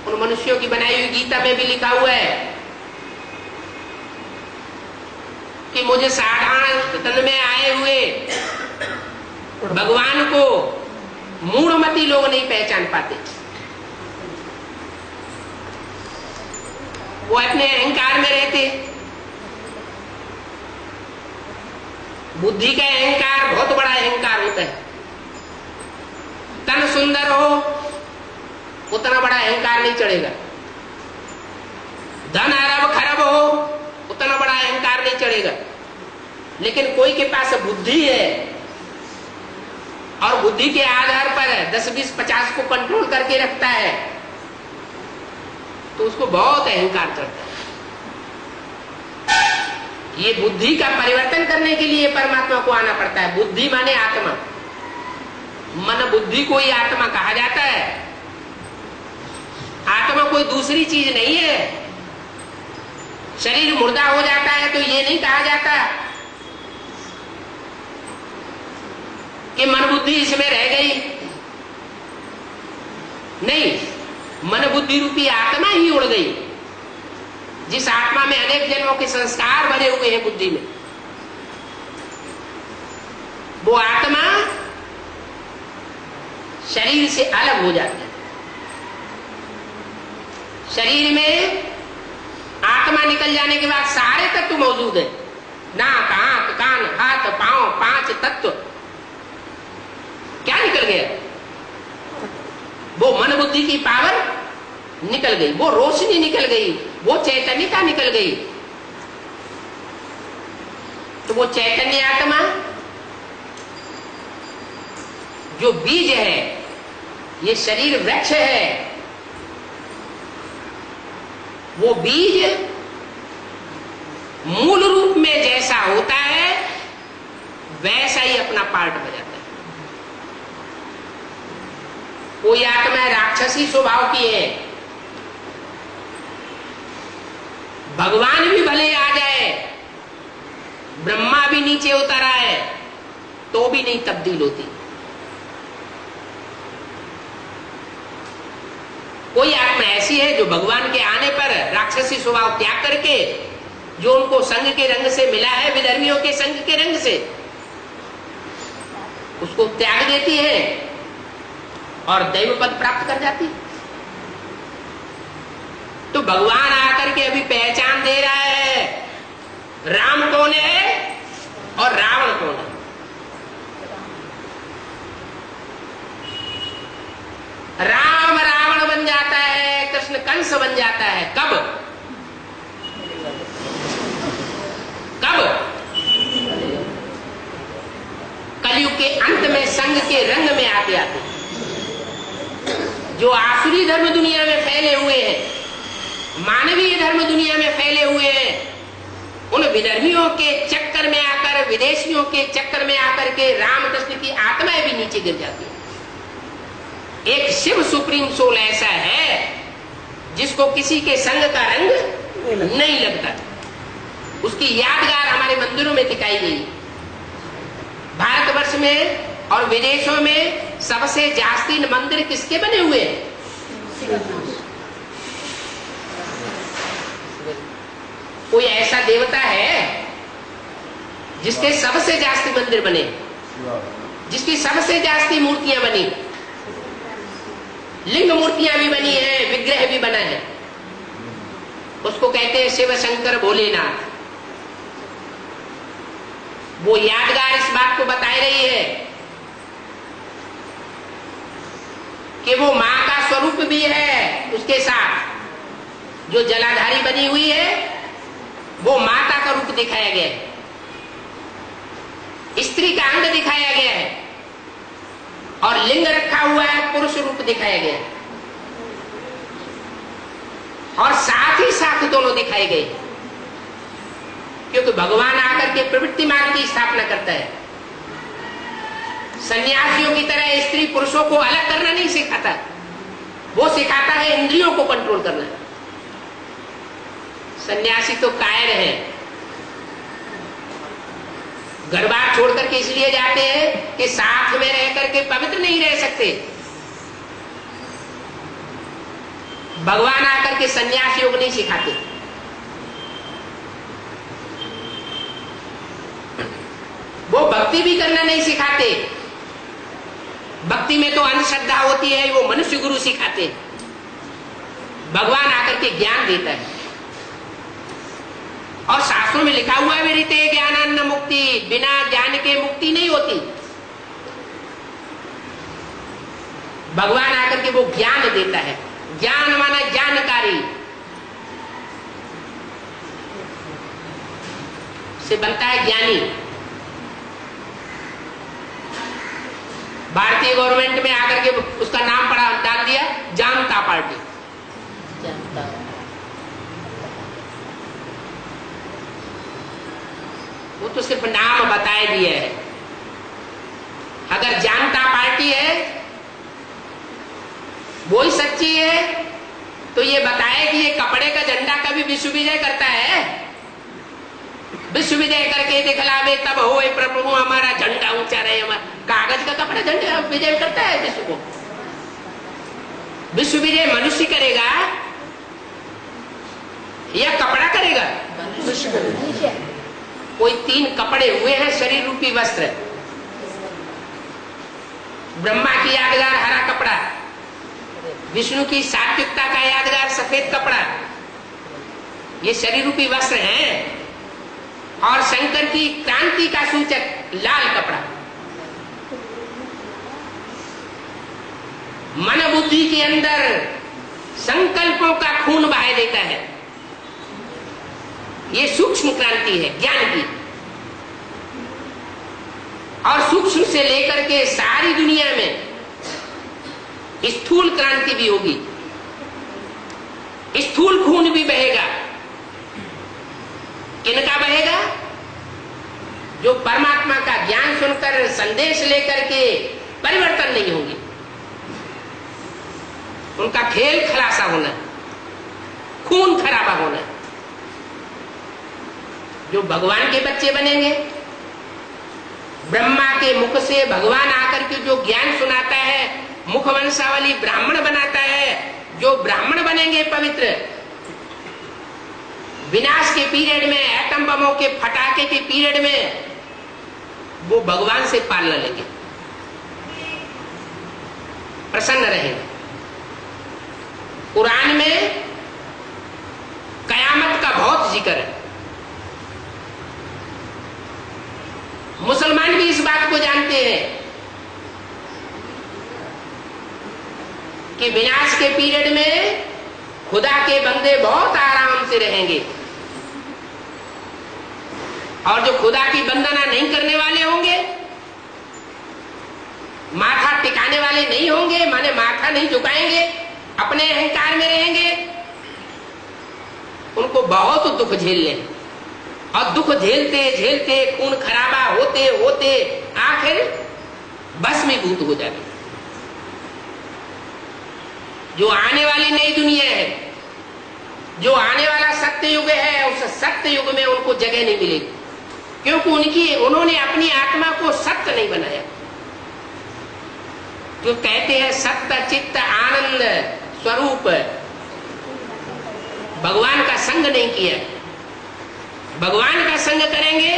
उन मनुष्यों की बनाई हुई गीता में भी लिखा हुआ है कि मुझे साधारण तन में आए हुए भगवान को मूढ़मती लोग नहीं पहचान पाते। वो अपने अहंकार में रहते। बुद्धि का अहंकार बहुत बड़ा अहंकार होता है। तन सुंदर हो उतना बड़ा अहंकार नहीं चढ़ेगा। धन अरब खरब हो उतना बड़ा अहंकार नहीं चढ़ेगा। लेकिन कोई के पास बुद्धि है और बुद्धि के आधार पर 10, 20, 50 को कंट्रोल करके रखता है तो उसको बहुत अहंकार चढ़ता है। ये बुद्धि का परिवर्तन करने के लिए परमात्मा को आना पड़ता है। बुद्धि माने आत्मा, मन बुद्धि को ही आत्मा कहा जाता है। आत्मा कोई दूसरी चीज नहीं है। शरीर मुर्दा हो जाता है तो ये नहीं कहा जाता कि मन बुद्धि इसमें रह गई। नहीं, मन बुद्धि रूपी आत्मा ही उड़ गई। जिस आत्मा में अनेक जन्मों के संस्कार भरे हुए हैं बुद्धि में, वो आत्मा शरीर से अलग हो जाती है। शरीर में आत्मा निकल जाने के बाद सारे तत्व मौजूद है। नाक, आंख, कान, हाथ, पांव, 5 तत्व। क्या निकल गया? वो मन बुद्धि की पावर निकल गई, वो रोशनी निकल गई, वो चैतन्यता निकल गई। तो वो चैतन्य आत्मा जो बीज है, ये शरीर वृक्ष है, वो बीज मूल रूप में जैसा होता है वैसा ही अपना पार्ट बजाता है। कोई आत्मा राक्षसी स्वभाव की है, भगवान भी भले आ जाए, ब्रह्मा भी नीचे उतर आए, तो भी नहीं तब्दील होती। कोई आत्मा ऐसी है जो भगवान के आने पर राक्षसी स्वभाव त्याग करके, जो उनको संग के रंग से मिला है, विधर्मियों के संग के रंग से, उसको त्याग देती है और दैव पद प्राप्त कर जाती है। तो भगवान आकर के अभी पहचान दे रहा है राम कौन है और रावण कौन है। राम रावण बन जाता है, कृष्ण कंस बन जाता है। कब? कलयुग के अंत में, संग के रंग में आते आते। जो आसुरी धर्म दुनिया में फैले हुए हैं, मानवीय धर्म दुनिया में फैले हुए हैं, उन विधर्मियों के चक्कर में आकर, विदेशियों के चक्कर में आकर के रामकृष्ण की आत्माएं भी नीचे गिर जाती है। एक शिव सुप्रीम सोल ऐसा है जिसको किसी के संग का रंग नहीं लगता। उसकी यादगार हमारे मंदिरों में दिखाई गई। भारतवर्ष में और विदेशों में सबसे जास्ती मंदिर किसके बने हुए हैं? कोई ऐसा देवता है जिसके सबसे जास्ती मंदिर बने, जिसकी सबसे जास्ती मूर्तियां बनी, लिंग मूर्तियां भी बनी है, विग्रह भी बना है, उसको कहते हैं शिव शंकर भोलेनाथ। वो यादगार इस बात को बता रही है कि वो मां का स्वरूप भी है, उसके साथ जो जलाधारी बनी हुई है वो माता का रूप दिखाया गया है, स्त्री का अंग दिखाया गया है, और लिंग रखा हुआ है, पुरुष रूप दिखाया गया है, और साथ ही साथ दोनों दिखाए गए, क्योंकि भगवान आकर के प्रवृत्ति मार्ग की स्थापना करता है। सन्यासियों की तरह स्त्री पुरुषों को अलग करना नहीं सिखाता, वो सिखाता है इंद्रियों को कंट्रोल करना। सन्यासी तो कायर है, घर बार छोड़ करके इसलिए जाते हैं कि साथ में रह करके पवित्र नहीं रह सकते। भगवान आकर के सन्यासियों को नहीं सिखाते। वो भक्ति भी करना नहीं सिखाते। भक्ति में तो अंधश्रद्धा होती है, वो मनुष्य गुरु सिखाते। भगवान आकर के ज्ञान देता है, और शास्त्रों में लिखा हुआ है रीते ज्ञानान्न मुक्ति, बिना ज्ञान के मुक्ति नहीं होती। भगवान आकर के वो ज्ञान देता है। ज्ञान माना जानकारी से बनता है ज्ञानी। भारतीय गवर्नमेंट में आकर के उसका नाम पड़ा डाल दिया जनता पार्टी। वो तो सिर्फ नाम बताए दिए है। अगर जनता पार्टी है वो ही सच्ची है तो ये बताए कि ये कपड़े का झंडा कभी विश्व विजय करता है? विश्व विजय करके दिखलावे तब हो प्रभु हमारा झंडा ऊंचा रहे। हमारा कागज का कपड़ा झंडा विजय करता है विश्व को? विश्व विजय मनुष्य करेगा या कपड़ा करेगा? मनुष्य करेगा। कोई तीन कपड़े हुए हैं शरीर रूपी वस्त्र। ब्रह्मा की यादगार हरा कपड़ा, विष्णु की सात्विकता का यादगार सफेद कपड़ा, ये शरीर रूपी वस्त्र हैं, और शंकर की क्रांति का सूचक लाल कपड़ा। मन बुद्धि के अंदर संकल्पों का खून बहा देता है। ये सूक्ष्म क्रांति है ज्ञान की, और सूक्ष्म से लेकर के सारी दुनिया में स्थूल क्रांति भी होगी। स्थूल खून भी बहेगा। किनका बहेगा? जो परमात्मा का ज्ञान सुनकर संदेश लेकर के परिवर्तन नहीं होंगे। उनका खेल खलासा होना, खून खराबा होना। जो भगवान के बच्चे बनेंगे, ब्रह्मा के मुख से भगवान आकर के जो ज्ञान सुनाता है, मुख वंशावली ब्राह्मण बनाता है, जो ब्राह्मण बनेंगे पवित्र, विनाश के पीरियड में, एटम बमों के फटाके के पीरियड में वो भगवान से पालना लेंगे, प्रसन्न रहेंगे। कुरान में कयामत का बहुत जिक्र है। मुसलमान भी इस बात को जानते हैं कि विनाश के पीरियड में खुदा के बंदे बहुत आराम से रहेंगे, और जो खुदा की वंदना नहीं करने वाले होंगे, माथा टिकाने वाले नहीं होंगे, माने माथा नहीं झुकाएंगे, अपने अहंकार में रहेंगे, उनको बहुत दुख झेलने, और दुख झेलते झेलते खून खराबा होते होते आखिर भस्मीभूत हो जाते। जो आने वाली नई दुनिया है, जो आने वाला सत्य युग है, उस सत्य युग में उनको जगह नहीं मिलेगी, क्योंकि उन्होंने अपनी आत्मा को सत्य नहीं बनाया। जो कहते हैं सत्य चित्त आनंद स्वरूप, भगवान का संग नहीं किया। भगवान का संग करेंगे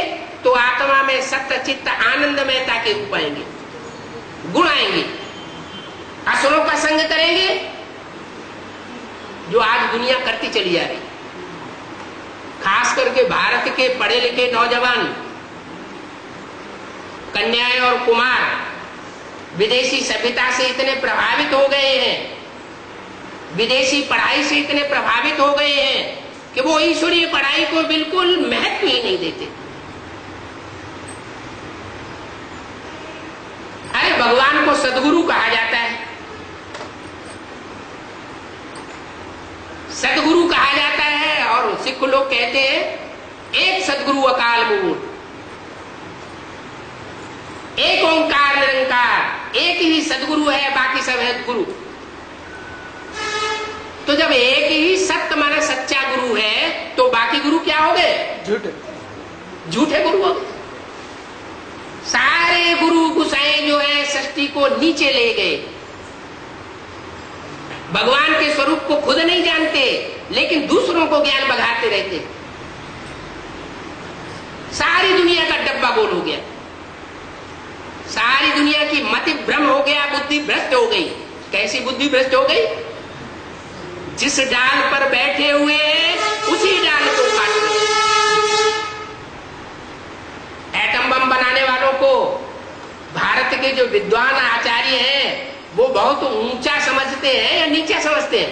तो आत्मा में सत्य चित्त आनंदमयता के रूप आएंगे, गुण आएंगे। असुरों का संग करेंगे, जो आज दुनिया करती चली जा रही, खास करके भारत के पढ़े लिखे नौजवान, कन्याएं और कुमार विदेशी सभ्यता से इतने प्रभावित हो गए हैं, विदेशी पढ़ाई से इतने प्रभावित हो गए हैं कि वो ईश्वरीय पढ़ाई को बिल्कुल महत्व ही नहीं देते। अरे भगवान को सदगुरु कहा जाता है, सदगुरु कहा जाता है, और सिख लोग कहते हैं एक सदगुरु अकाल मूर्त, एक ओंकार निरंकार, एक ही सदगुरु है, बाकी सब है गुरु। तो जब एक ही सत्य माना सच्चा गुरु है, तो बाकी गुरु क्या हो गए? झूठे, झूठे गुरु हो गए। सारे गुरु गुसाएं जो है सृष्टि को नीचे ले गए, भगवान के स्वरूप को खुद नहीं जानते, लेकिन दूसरों को ज्ञान बघाते रहते। सारी दुनिया का डब्बा गोल हो गया, सारी दुनिया की मति भ्रम हो गया, बुद्धि भ्रष्ट हो गई। कैसी बुद्धि भ्रष्ट हो गई? जिस डाल पर बैठे हुए उसी डाल को काट रहे। एटम बम बनाने वालों को भारत के जो विद्वान आचार्य हैं वो बहुत ऊंचा समझते हैं या नीचा समझते हैं?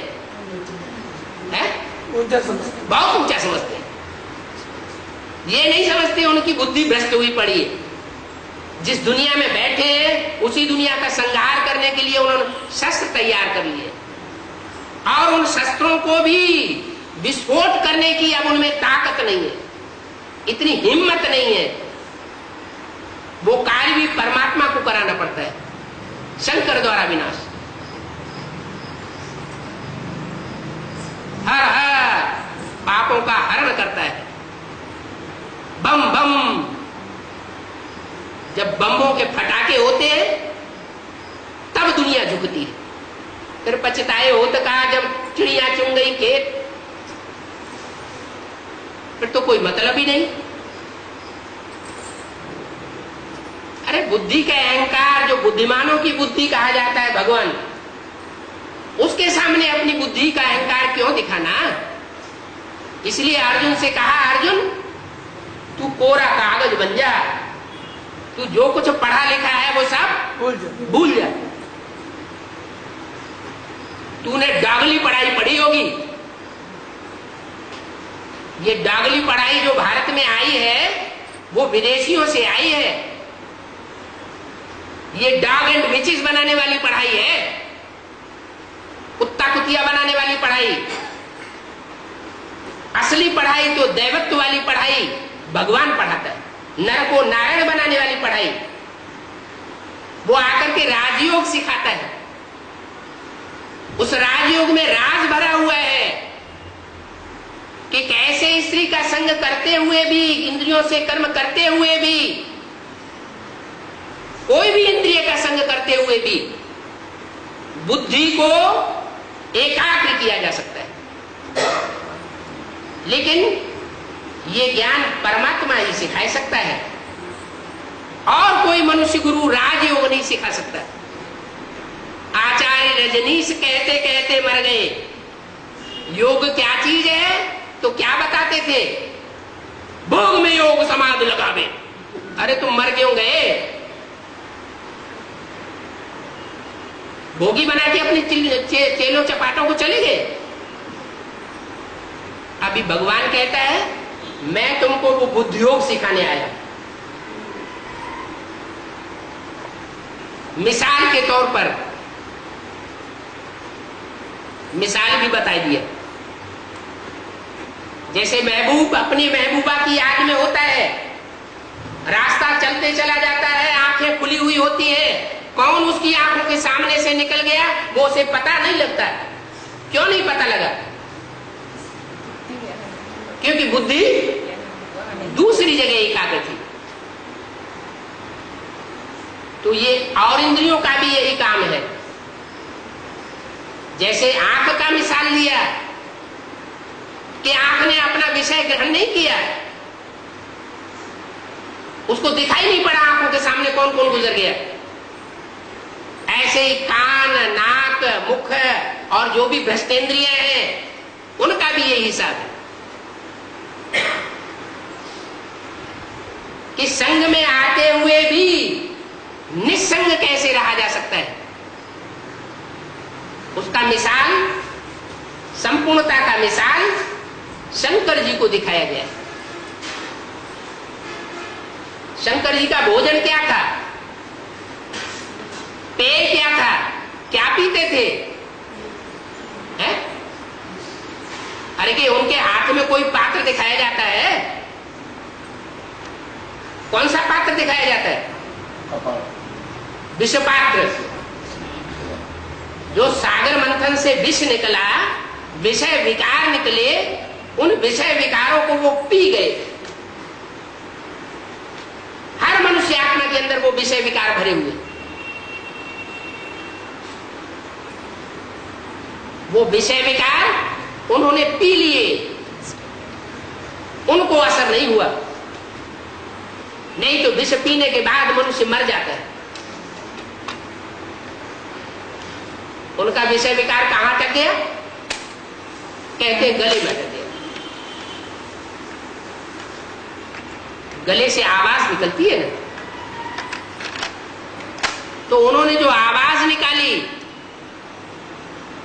ऊंचा समझते, बहुत ऊंचा समझते हैं। ये नहीं समझते उनकी बुद्धि भ्रष्ट हुई पड़ी है। जिस दुनिया में बैठे हैं उसी दुनिया का संहार करने के लिए उन्होंने शस्त्र तैयार कर लिए, और उन शस्त्रों को भी विस्फोट करने की अब उनमें ताकत नहीं है, इतनी हिम्मत नहीं है। वो कार्य भी परमात्मा को कराना पड़ता है, शंकर द्वारा विनाश। हर हर पापों का हरण करता है। बम बम, जब बम्बों के फटाके होते हैं तब दुनिया झुकती है। फिर पछताए होत कहा जब चिड़िया चुन गई खेत, फिर तो कोई मतलब ही नहीं। अरे बुद्धि का अहंकार, जो बुद्धिमानों की बुद्धि कहा जाता है भगवान, उसके सामने अपनी बुद्धि का अहंकार क्यों दिखाना? इसलिए अर्जुन से कहा, अर्जुन तू कोरा कागज बन जा, तू जो कुछ पढ़ा लिखा है वो सब भूल जा। तूने डागली पढ़ाई पढ़ी होगी। ये डागली पढ़ाई जो भारत में आई है वो विदेशियों से आई है। ये डॉग एंड विचेस बनाने वाली पढ़ाई है, कुत्ता कुतिया बनाने वाली पढ़ाई। असली पढ़ाई तो दैवत्व वाली पढ़ाई भगवान पढ़ाता है। नर को नारायण बनाने वाली पढ़ाई वो आकर के राजयोग सिखाता है। उस राजयोग में राज भरा हुआ है कि कैसे स्त्री का संग करते हुए भी, इंद्रियों से कर्म करते हुए भी, कोई भी इंद्रिय का संग करते हुए भी बुद्धि को एकाग्र किया जा सकता है। लेकिन ये ज्ञान परमात्मा ही सिखा सकता है और कोई मनुष्य गुरु राजयोग नहीं सिखा सकता। आचार्य रजनीश कहते कहते मर गए। योग क्या चीज है तो क्या बताते थे? भोग में योग समाधि लगावे। अरे तुम मर क्यों गए? भोगी बना के अपने चेलों चपाटों को चले गए। अभी भगवान कहता है मैं तुमको वो बुद्धि योग सिखाने आया। मिसाल के तौर पर मिसाल भी बता दिया। जैसे महबूब अपनी महबूबा की याद में होता है, रास्ता चलते चला जाता है, आंखें खुली हुई होती है, कौन उसकी आंखों के सामने से निकल गया वो उसे पता नहीं लगता। क्यों नहीं पता लगा? क्योंकि बुद्धि दूसरी जगह एकाग्र थी। तो ये और इंद्रियों का भी यही काम है। जैसे आंख का मिसाल लिया कि आंख ने अपना विषय ग्रहण नहीं किया, उसको दिखाई नहीं पड़ा आंखों के सामने कौन कौन गुजर गया। ऐसे ही कान, नाक, मुख और जो भी भ्रष्टेंद्रियां हैं उनका भी यही हिसाब है कि संग में आते हुए भी निस्संग कैसे रहा जा सकता है। उसका मिसाल, संपूर्णता का मिसाल शंकर जी को दिखाया गया। शंकर जी का भोजन क्या था? पेय क्या था? क्या पीते थे? है? अरे कि उनके हाथ में कोई पात्र दिखाया जाता है? कौन सा पात्र दिखाया जाता है? विष पात्र। जो सागर मंथन से विष निकला, विषय विकार निकले, उन विषय विकारों को वो पी गए। हर मनुष्य आत्मा के अंदर वो विषय विकार भरे हुए। वो विषय विकार उन्होंने पी लिए, उनको असर नहीं हुआ। नहीं तो विष पीने के बाद मनुष्य मर जाता है। उनका विषय विकार कहां तक गया? कहते गले में अटक गया। गले से आवाज निकलती है ना, तो उन्होंने जो आवाज निकाली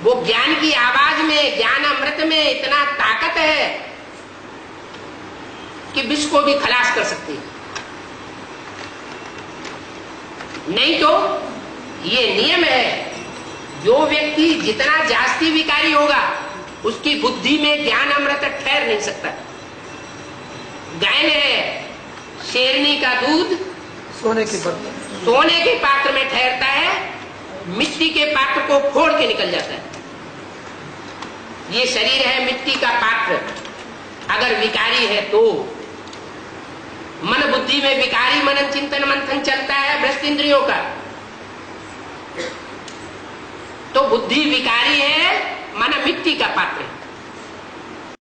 वो ज्ञान की आवाज में, ज्ञान अमृत में इतना ताकत है कि विष को भी खलास कर सकती है। नहीं तो ये नियम है, जो व्यक्ति जितना जास्ती विकारी होगा उसकी बुद्धि में ज्ञान अमृत ठहर नहीं सकता। गाय ने शेरनी का दूध सोने के पात्र में ठहरता है, मिट्टी के पात्र को फोड़ के निकल जाता है। ये शरीर है मिट्टी का पात्र, अगर विकारी है तो मन बुद्धि में विकारी मनन चिंतन मंथन चलता है भ्रष्ट इंद्रियों का, तो बुद्धि विकारी है, मन मिट्टी का पात्र है।